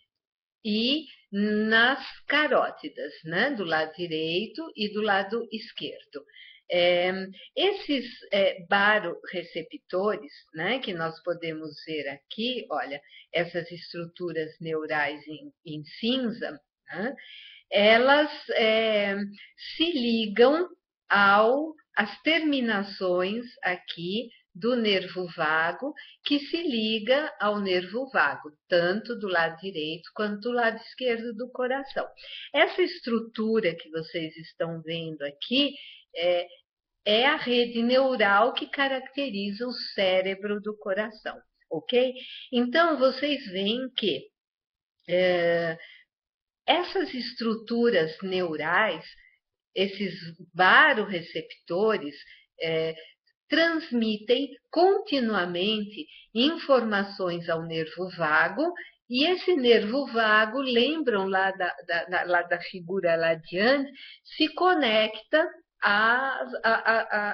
e nas carótidas, né, do lado direito e do lado esquerdo. Esses baroreceptores, né, que nós podemos ver aqui, olha, essas estruturas neurais em cinza, né, elas se ligam às terminações aqui do nervo vago, que se liga ao nervo vago, tanto do lado direito quanto do lado esquerdo do coração. Essa estrutura que vocês estão vendo aqui é a rede neural que caracteriza o cérebro do coração, ok? Então, vocês veem que essas estruturas neurais, esses baroreceptores, transmitem continuamente informações ao nervo vago, e esse nervo vago, lembram lá da figura lá adiante, se conecta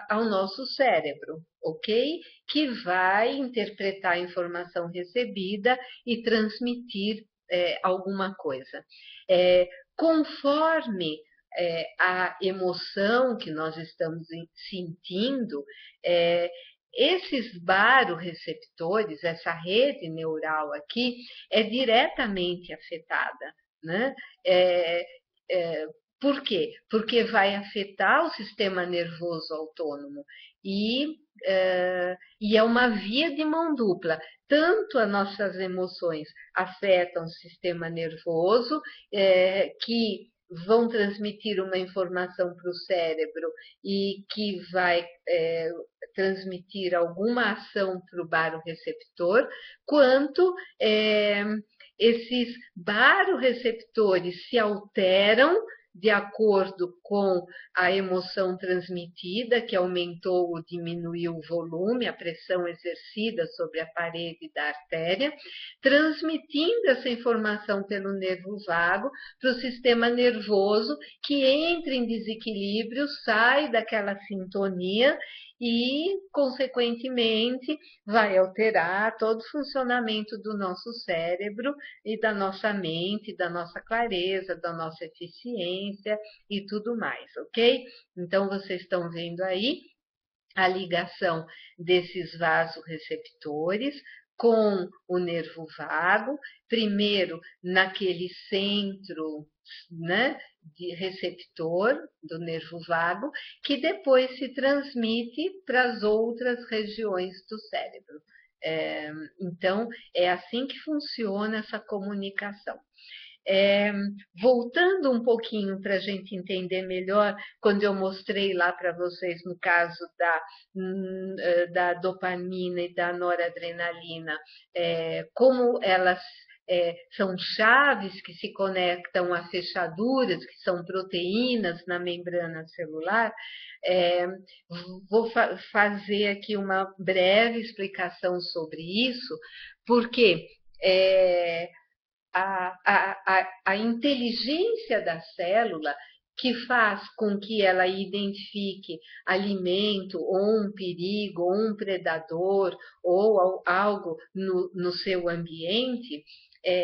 ao nosso cérebro, ok? Que vai interpretar a informação recebida e transmitir alguma coisa. Conforme a emoção que nós estamos sentindo, esses baroreceptores, essa rede neural aqui, é diretamente afetada, né? Por quê? Porque vai afetar o sistema nervoso autônomo e é uma via de mão dupla. Tanto as nossas emoções afetam o sistema nervoso, que vão transmitir uma informação para o cérebro e que vai transmitir alguma ação para o baroreceptor, quanto esses baroreceptores se alteram de acordo com a emoção transmitida, que aumentou ou diminuiu o volume, a pressão exercida sobre a parede da artéria, transmitindo essa informação pelo nervo vago para o sistema nervoso, que entra em desequilíbrio, sai daquela sintonia e, consequentemente, vai alterar todo o funcionamento do nosso cérebro e da nossa mente, da nossa clareza, da nossa eficiência e tudo mais, ok? Então, vocês estão vendo aí a ligação desses vasoreceptores com o nervo vago, primeiro naquele centro, né, de receptor do nervo vago, que depois se transmite para as outras regiões do cérebro. Então, é assim que funciona essa comunicação. Voltando um pouquinho para a gente entender melhor, quando eu mostrei lá para vocês no caso da dopamina e da noradrenalina, como elas são chaves que se conectam a fechaduras, que são proteínas na membrana celular, vou fazer aqui uma breve explicação sobre isso, porque a inteligência da célula que faz com que ela identifique alimento, ou um perigo, ou um predador, ou algo no seu ambiente,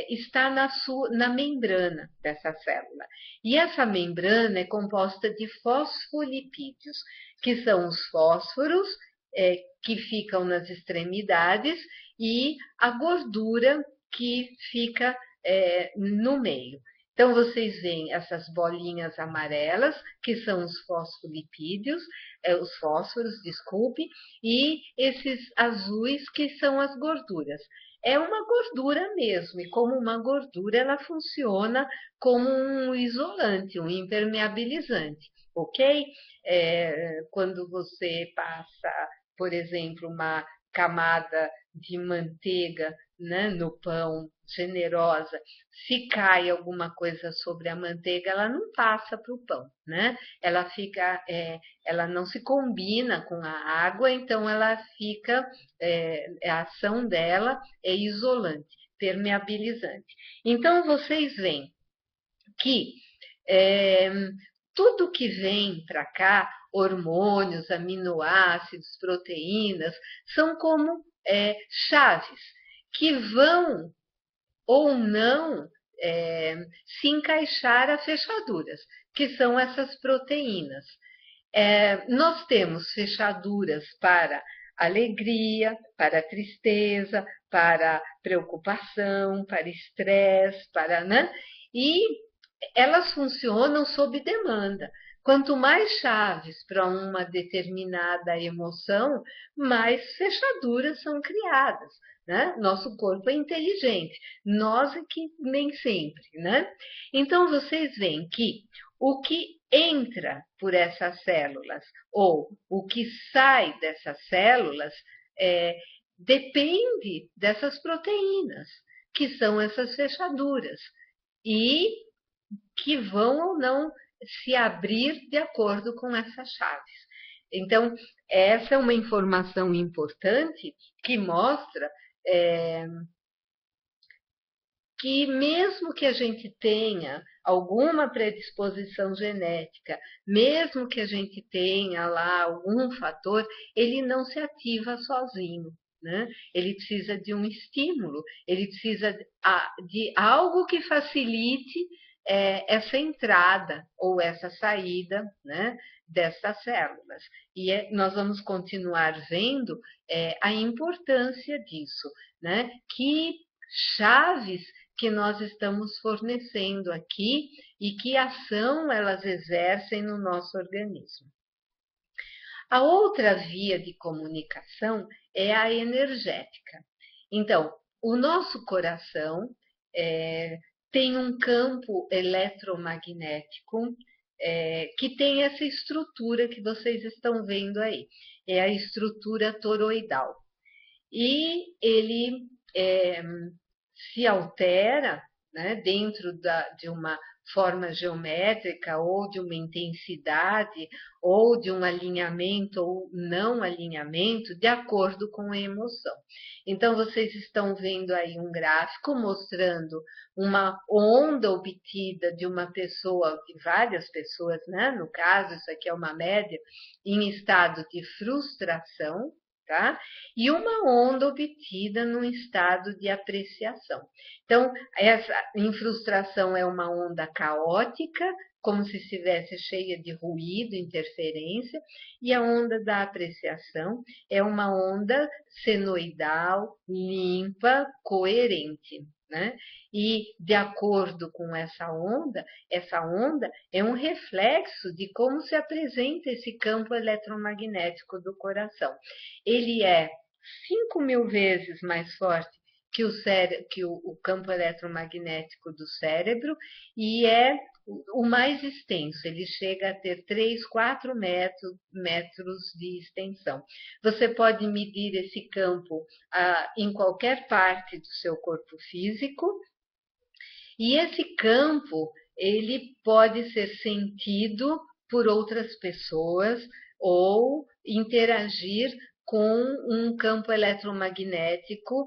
está na membrana dessa célula. E essa membrana é composta de fosfolipídios, que são os fósforos que ficam nas extremidades e a gordura que fica no meio. Então, vocês veem essas bolinhas amarelas, que são os fosfolipídios, os fósforos, desculpe, e esses azuis, que são as gorduras. É uma gordura mesmo, e como uma gordura, ela funciona como um isolante, um impermeabilizante, ok? Quando você passa, por exemplo, uma camada de manteiga, né, no pão, generosa, se cai alguma coisa sobre a manteiga, ela não passa para o pão, né? Ela fica, ela não se combina com a água, então ela fica, a ação dela é isolante, permeabilizante. Então vocês veem que é, tudo que vem para cá, hormônios, aminoácidos, proteínas, são como chaves que vão ou não se encaixar a fechaduras, que são essas proteínas. Nós temos fechaduras para alegria, para tristeza, para preocupação, para estresse, para, né? E elas funcionam sob demanda. Quanto mais chaves para uma determinada emoção, mais fechaduras são criadas. Né? Nosso corpo é inteligente, nós é que nem sempre. Né? Então, vocês veem que o que entra por essas células ou o que sai dessas células depende dessas proteínas, que são essas fechaduras. E que vão ou não se abrir de acordo com essas chaves. Então, essa é uma informação importante que mostra que mesmo que a gente tenha alguma predisposição genética, mesmo que a gente tenha lá algum fator, ele não se ativa sozinho. Né? Ele precisa de um estímulo, ele precisa de algo que facilite essa entrada ou essa saída, né, dessas células. E nós vamos continuar vendo a importância disso, né? Que chaves que nós estamos fornecendo aqui e que ação elas exercem no nosso organismo. A outra via de comunicação é a energética. Então, o nosso coração tem um campo eletromagnético que tem essa estrutura que vocês estão vendo aí. É a estrutura toroidal. E ele se altera, né, dentro de uma forma geométrica ou de uma intensidade ou de um alinhamento ou não alinhamento de acordo com a emoção. Então, vocês estão vendo aí um gráfico mostrando uma onda obtida de uma pessoa, de várias pessoas, né? No caso, isso aqui é uma média, em estado de frustração, tá? E uma onda obtida num estado de apreciação. Então, essa em frustração é uma onda caótica, como se estivesse cheia de ruído, interferência, e a onda da apreciação é uma onda senoidal, limpa, coerente. Né? E de acordo com essa onda é um reflexo de como se apresenta esse campo eletromagnético do coração. Ele é 5.000 vezes mais forte que o campo eletromagnético do cérebro e é o mais extenso, ele chega a ter 3, 4 metros de extensão. Você pode medir esse campo em qualquer parte do seu corpo físico e esse campo ele pode ser sentido por outras pessoas ou interagir com um campo eletromagnético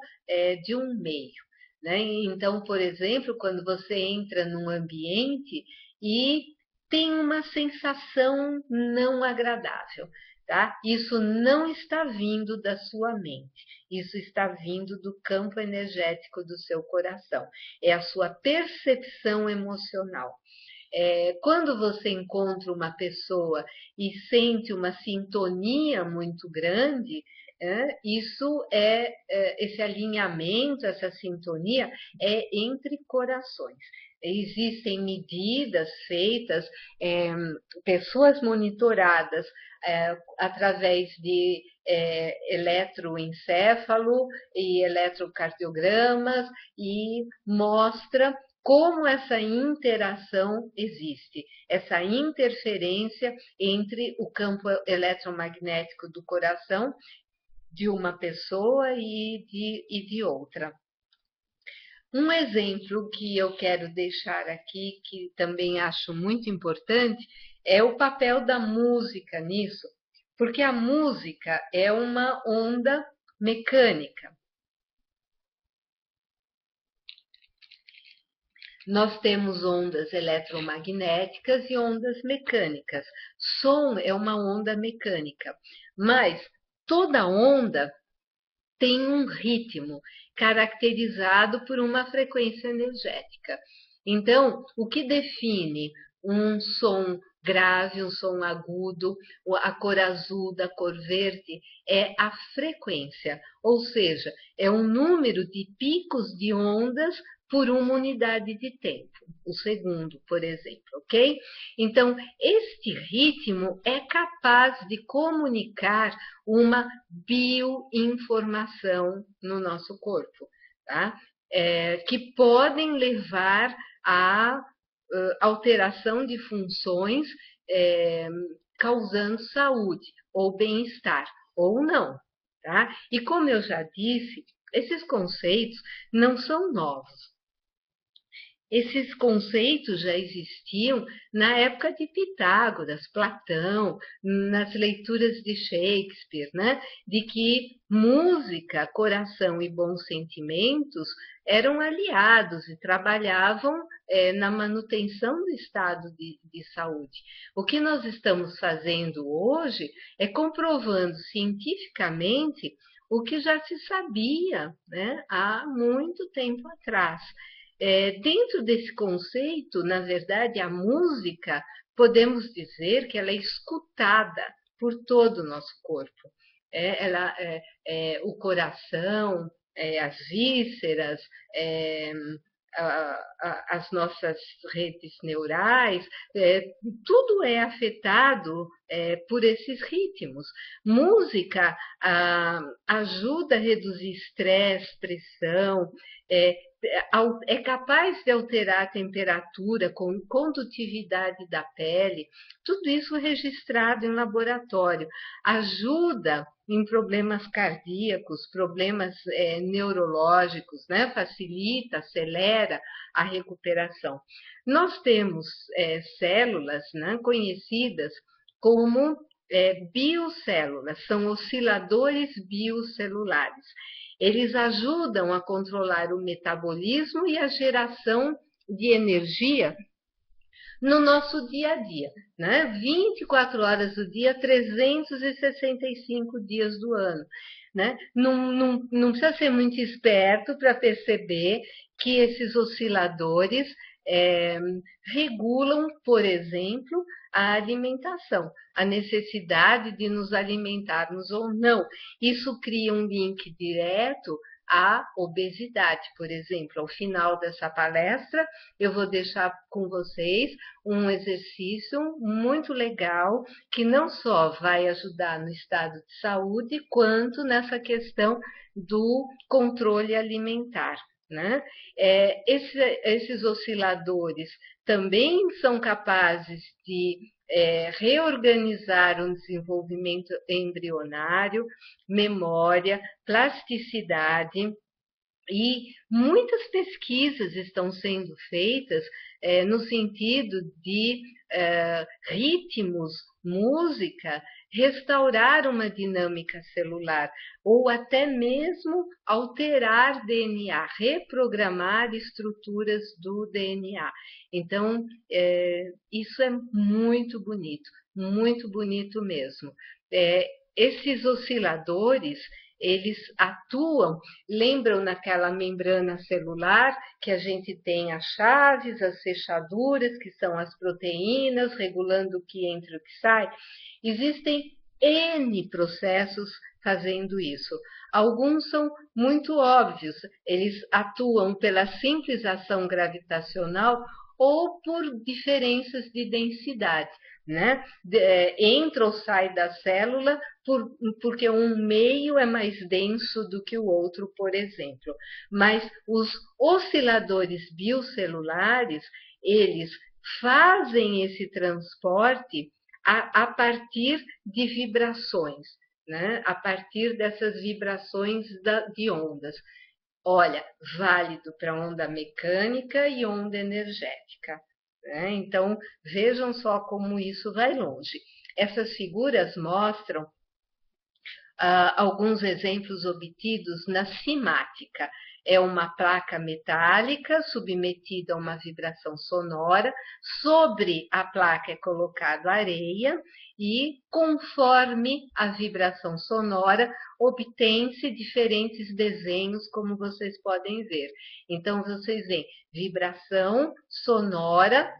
de um meio. Né? Então, por exemplo, quando você entra num ambiente e tem uma sensação não agradável, tá? Isso não está vindo da sua mente, isso está vindo do campo energético do seu coração, é a sua percepção emocional. Quando você encontra uma pessoa e sente uma sintonia muito grande, esse alinhamento, essa sintonia é entre corações. Existem medidas feitas, pessoas monitoradas através de eletroencefalo e eletrocardiogramas, e mostra como essa interação existe, essa interferência entre o campo eletromagnético do coração de uma pessoa e de outra. Um exemplo que eu quero deixar aqui, que também acho muito importante, é o papel da música nisso, porque a música é uma onda mecânica. Nós temos ondas eletromagnéticas e ondas mecânicas. Som é uma onda mecânica, mas toda onda tem um ritmo caracterizado por uma frequência energética. Então, o que define um som grave, um som agudo, a cor azul da cor verde, é a frequência, ou seja, é um número de picos de ondas por uma unidade de tempo, o segundo, por exemplo, ok? Então, este ritmo é capaz de comunicar uma bioinformação no nosso corpo, tá? Que podem levar a alteração de funções, causando saúde ou bem-estar, ou não, tá? E como eu já disse, esses conceitos não são novos. Esses conceitos já existiam na época de Pitágoras, Platão, nas leituras de Shakespeare, né? De que música, coração e bons sentimentos eram aliados e trabalhavam na manutenção do estado de saúde. O que nós estamos fazendo hoje é comprovando cientificamente o que já se sabia, né, há muito tempo atrás. Dentro desse conceito, na verdade, a música, podemos dizer que ela é escutada por todo o nosso corpo. O coração, as vísceras, as nossas redes neurais, tudo é afetado por esses ritmos. Música ajuda a reduzir estresse, pressão, é capaz de alterar a temperatura, condutividade da pele, tudo isso registrado em laboratório. Ajuda em problemas cardíacos, problemas neurológicos, né? Facilita, acelera a recuperação. Nós temos células, né, conhecidas como biocélulas, são osciladores biocelulares. Eles ajudam a controlar o metabolismo e a geração de energia no nosso dia a dia, né? 24 horas do dia, 365 dias do ano, né? Não precisa ser muito esperto para perceber que esses osciladores regulam, por exemplo, a alimentação, a necessidade de nos alimentarmos ou não. Isso cria um link direto à obesidade, por exemplo. Ao final dessa palestra, eu vou deixar com vocês um exercício muito legal, que não só vai ajudar no estado de saúde, quanto nessa questão do controle alimentar, né? Esses osciladores também são capazes de reorganizar o desenvolvimento embrionário, memória, plasticidade, e muitas pesquisas estão sendo feitas no sentido de ritmos, música, restaurar uma dinâmica celular, ou até mesmo alterar DNA, reprogramar estruturas do DNA. Então, isso é muito bonito mesmo. Esses osciladores, eles atuam, lembram naquela membrana celular que a gente tem as chaves, as fechaduras, que são as proteínas, regulando o que entra e o que sai? Existem N processos fazendo isso. Alguns são muito óbvios, eles atuam pela simples ação gravitacional ou por diferenças de densidade, né? Entra ou sai da célula porque um meio é mais denso do que o outro, por exemplo. Mas os osciladores biocelulares, eles fazem esse transporte a partir de vibrações, né? A partir dessas vibrações de ondas. Olha, válido para onda mecânica e onda energética, né? Então, vejam só como isso vai longe. Essas figuras mostram alguns exemplos obtidos na cimática. É uma placa metálica submetida a uma vibração sonora. Sobre a placa é colocado areia e, conforme a vibração sonora, obtém-se diferentes desenhos, como vocês podem ver. Então, vocês veem vibração sonora,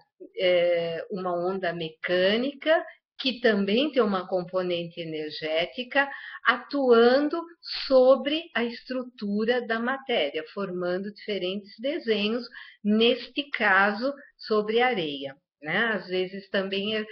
uma onda mecânica, que também tem uma componente energética, atuando sobre a estrutura da matéria, formando diferentes desenhos, neste caso, sobre areia. Né? Às vezes também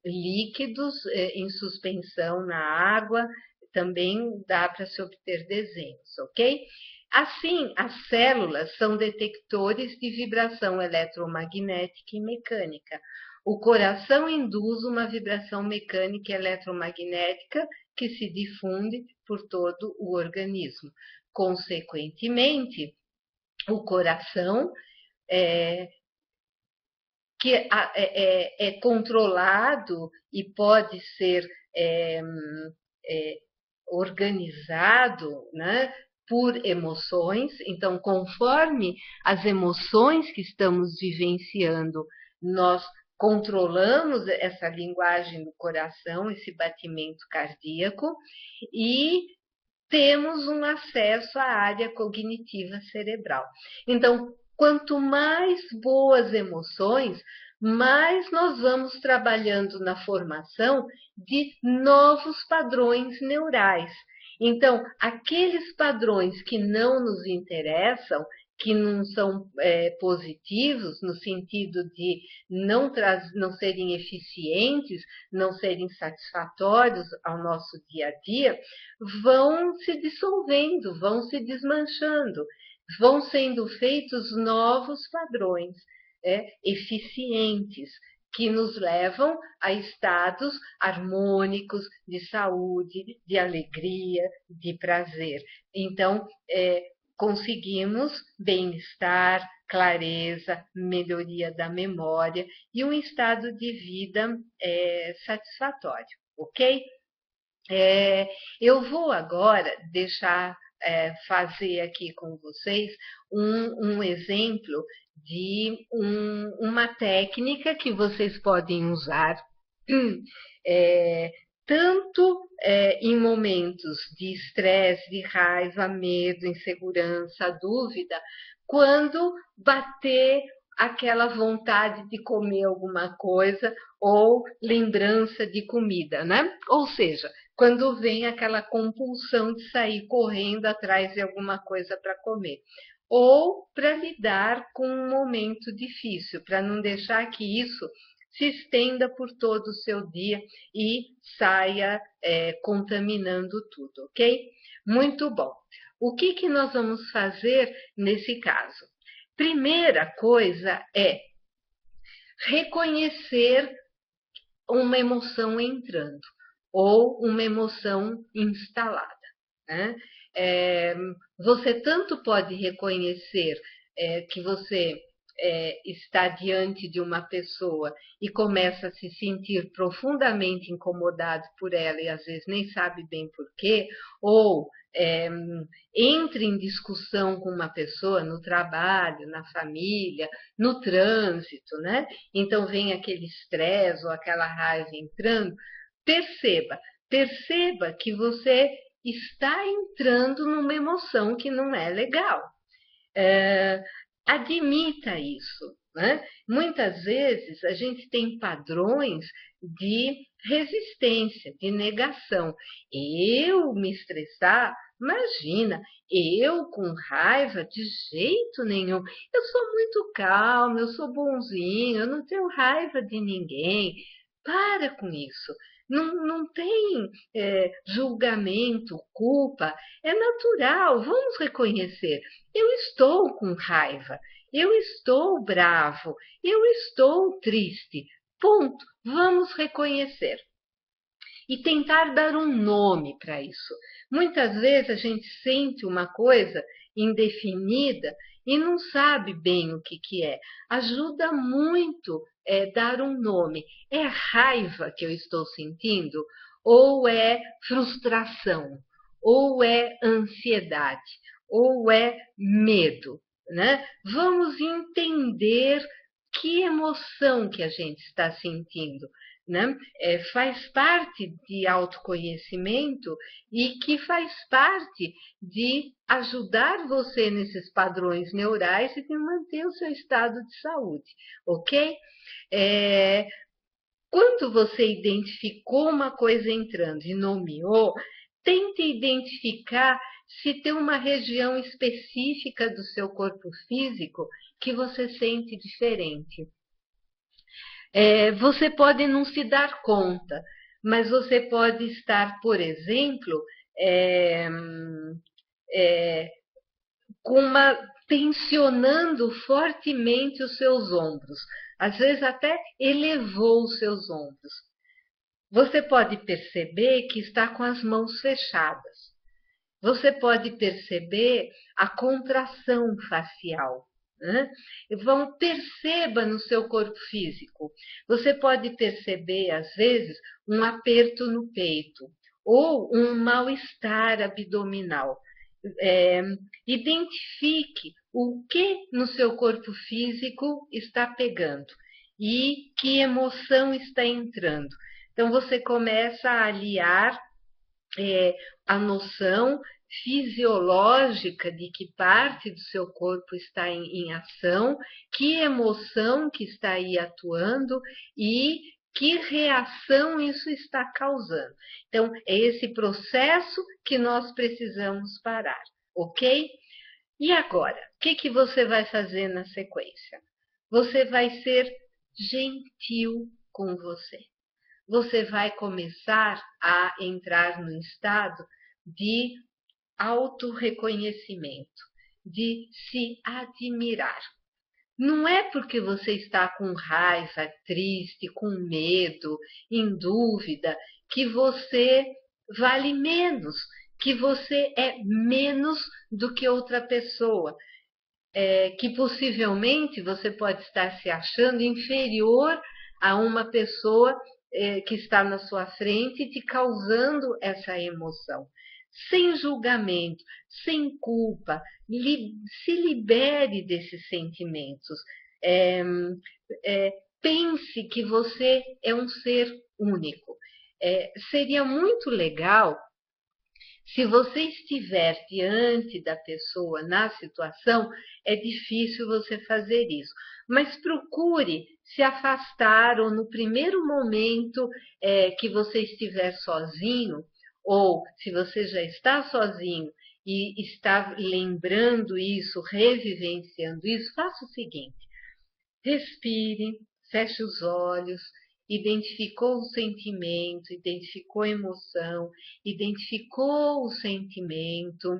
líquidos em suspensão na água, também dá para se obter desenhos, ok? Assim, as células são detectores de vibração eletromagnética e mecânica. O coração induz uma vibração mecânica e eletromagnética que se difunde por todo o organismo. Consequentemente, o coração que é controlado e pode ser organizado, né, por emoções. Então, conforme as emoções que estamos vivenciando, nós controlamos essa linguagem do coração, esse batimento cardíaco, e temos um acesso à área cognitiva cerebral. Então, quanto mais boas emoções, mais nós vamos trabalhando na formação de novos padrões neurais. Então, aqueles padrões que não nos interessam, que não são positivos, no sentido de não serem eficientes, não serem satisfatórios ao nosso dia a dia, vão se dissolvendo, vão se desmanchando, vão sendo feitos novos padrões eficientes, que nos levam a estados harmônicos de saúde, de alegria, de prazer. Então, conseguimos bem-estar, clareza, melhoria da memória e um estado de vida satisfatório, ok? Eu vou agora deixar fazer aqui com vocês um exemplo de uma técnica que vocês podem usar tanto em momentos de estresse, de raiva, medo, insegurança, dúvida, quando bater aquela vontade de comer alguma coisa ou lembrança de comida, né? Ou seja, quando vem aquela compulsão de sair correndo atrás de alguma coisa para comer. Ou para lidar com um momento difícil, para não deixar que isso se estenda por todo o seu dia e saia contaminando tudo, ok? Muito bom. O que nós vamos fazer nesse caso? Primeira coisa é reconhecer uma emoção entrando ou uma emoção instalada, né? Você tanto pode reconhecer que você está diante de uma pessoa e começa a se sentir profundamente incomodado por ela e às vezes nem sabe bem por quê, ou entra em discussão com uma pessoa no trabalho, na família, no trânsito, né? Então vem aquele estresse ou aquela raiva entrando. Perceba que você está entrando numa emoção que não é legal. É, admita isso. Né? Muitas vezes a gente tem padrões de resistência, de negação. Eu me estressar, imagina, eu com raiva, de jeito nenhum. Eu sou muito calma, eu sou bonzinho, eu não tenho raiva de ninguém. Para com isso. Não tem julgamento, culpa. É natural, vamos reconhecer. Eu estou com raiva, eu estou bravo, eu estou triste. Ponto. Vamos reconhecer. E tentar dar um nome para isso. Muitas vezes a gente sente uma coisa indefinida e não sabe bem o que é. Ajuda muito dar um nome. É raiva que eu estou sentindo? Ou é frustração? Ou é ansiedade? Ou é medo? Né? Vamos entender que emoção que a gente está sentindo. Né? Faz parte de autoconhecimento e que faz parte de ajudar você nesses padrões neurais e de manter o seu estado de saúde, ok? Quando você identificou uma coisa entrando e nomeou, tente identificar se tem uma região específica do seu corpo físico que você sente diferente. Você pode não se dar conta, mas você pode estar, por exemplo, tensionando fortemente os seus ombros. Às vezes até elevou os seus ombros. Você pode perceber que está com as mãos fechadas. Você pode perceber a contração facial. Né? Perceba no seu corpo físico. Você pode perceber, às vezes, um aperto no peito ou um mal-estar abdominal. Identifique o que no seu corpo físico está pegando e que emoção está entrando. Então, você começa a aliar a noção fisiológica de que parte do seu corpo está em ação, que emoção que está aí atuando e que reação isso está causando. Então, é esse processo que nós precisamos parar, ok? E agora, o que você vai fazer na sequência? Você vai ser gentil com você. Você vai começar a entrar no estado de autorreconhecimento, de se admirar. Não é porque você está com raiva, triste, com medo, em dúvida, que você vale menos, que você é menos do que outra pessoa. Que possivelmente você pode estar se achando inferior a uma pessoa que está na sua frente, te causando essa emoção. Sem julgamento, sem culpa, se libere desses sentimentos. Pense que você é um ser único. Seria muito legal se você estiver diante da pessoa na situação, é difícil você fazer isso. Mas procure se afastar ou no primeiro momento que você estiver sozinho, ou se você já está sozinho e está lembrando isso, revivenciando isso, faça o seguinte: respire, feche os olhos, identificou o sentimento, identificou a emoção, identificou o sentimento,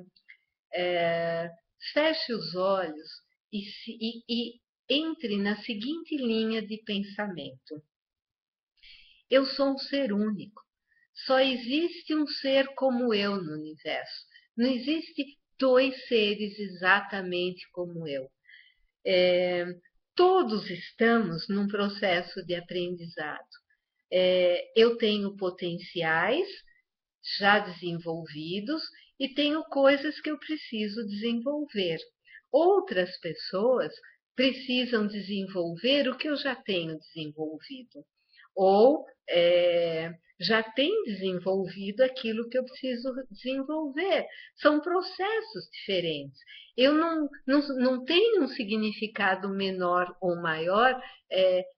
feche os olhos e entre na seguinte linha de pensamento: eu sou um ser único. Só existe um ser como eu no universo. Não existe dois seres exatamente como eu. todos estamos num processo de aprendizado. Eu tenho potenciais já desenvolvidos e tenho coisas que eu preciso desenvolver. Outras pessoas precisam desenvolver o que eu já tenho desenvolvido, ou já tem desenvolvido aquilo que eu preciso desenvolver. São processos diferentes. Eu não tenho um significado menor ou maior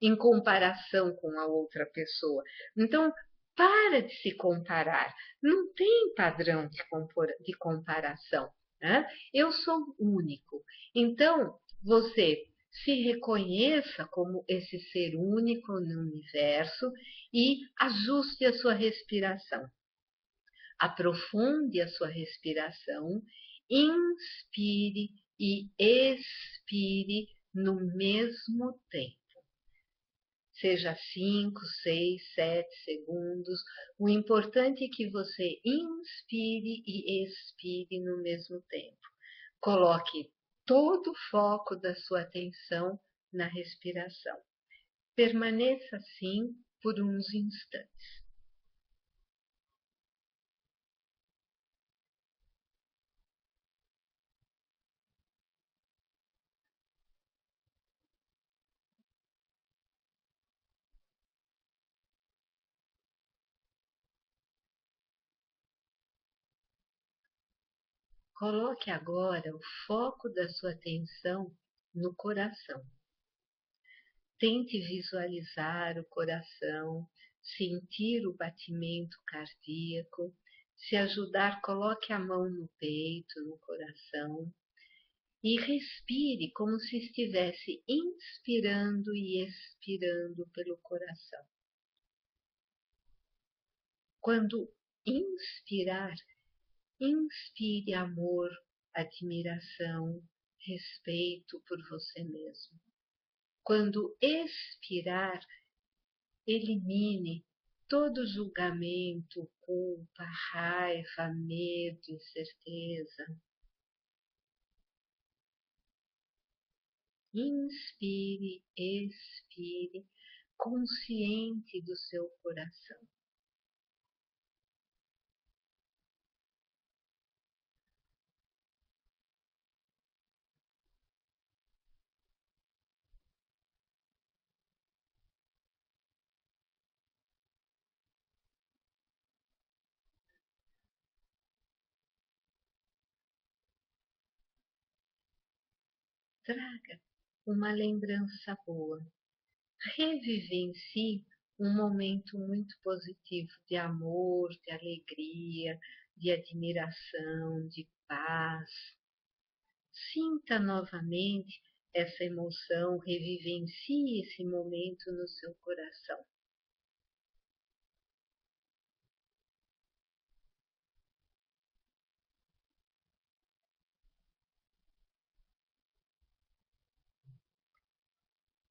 em comparação com a outra pessoa. Então, para de se comparar. Não tem padrão de comparação. Né? Eu sou único. Então, você se reconheça como esse ser único no universo e ajuste a sua respiração. Aprofunde a sua respiração, inspire e expire no mesmo tempo. Seja 5, 6, 7 segundos. O importante é que você inspire e expire no mesmo tempo. Coloque todo o foco da sua atenção na respiração. Permaneça assim por uns instantes. Coloque agora o foco da sua atenção no coração. Tente visualizar o coração, sentir o batimento cardíaco. Se ajudar, coloque a mão no peito, no coração e respire como se estivesse inspirando e expirando pelo coração. Quando inspirar, inspire amor, admiração, respeito por você mesmo. Quando expirar, elimine todo julgamento, culpa, raiva, medo, incerteza. Inspire, expire, consciente do seu coração. Traga uma lembrança boa. Revivencie um momento muito positivo de amor, de alegria, de admiração, de paz. Sinta novamente essa emoção, revivencie esse momento no seu coração.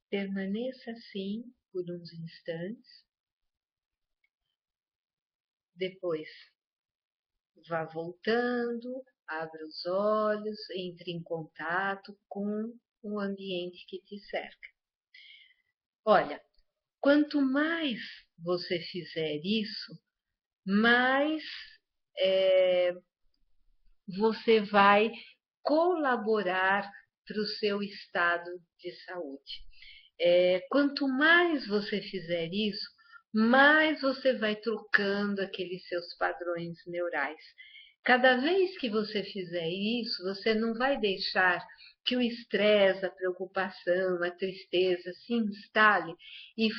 Permaneça assim por uns instantes. Depois, vá voltando, abra os olhos, entre em contato com o ambiente que te cerca. Olha, quanto mais você fizer isso, mais você vai colaborar para o seu estado de saúde. Quanto mais você fizer isso, mais você vai trocando aqueles seus padrões neurais. Cada vez que você fizer isso, você não vai deixar que o estresse, a preocupação, a tristeza se instale e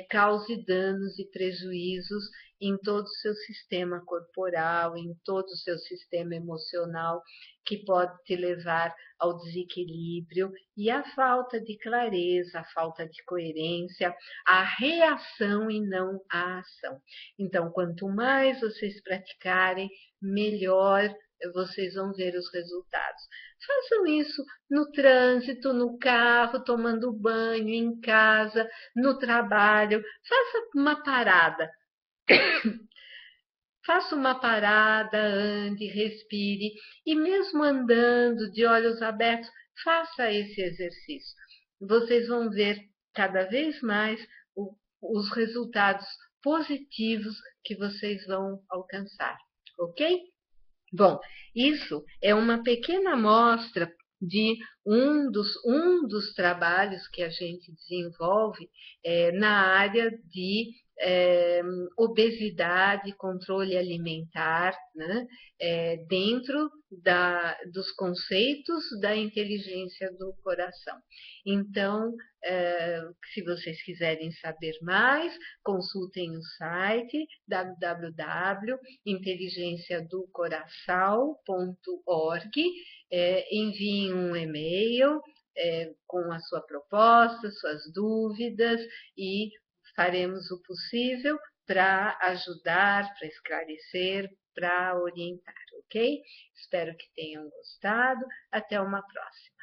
cause danos e prejuízos em todo o seu sistema corporal, em todo o seu sistema emocional, que pode te levar ao desequilíbrio e à falta de clareza, à falta de coerência, à reação e não à ação. Então, quanto mais vocês praticarem, melhor vocês vão ver os resultados. Façam isso no trânsito, no carro, tomando banho, em casa, no trabalho. Faça uma parada. Faça uma parada, ande, respire e mesmo andando de olhos abertos, faça esse exercício. vocês vão ver cada vez mais os resultados positivos que vocês vão alcançar, ok? Bom, isso é uma pequena amostra de um dos trabalhos que a gente desenvolve na área de obesidade, controle alimentar, né, dentro dos conceitos da inteligência do coração. Então, se vocês quiserem saber mais, consultem o site www.inteligenciadocoração.org, enviem um e-mail com a sua proposta, suas dúvidas e faremos o possível para ajudar, para esclarecer, para orientar, ok? Espero que tenham gostado. Até uma próxima.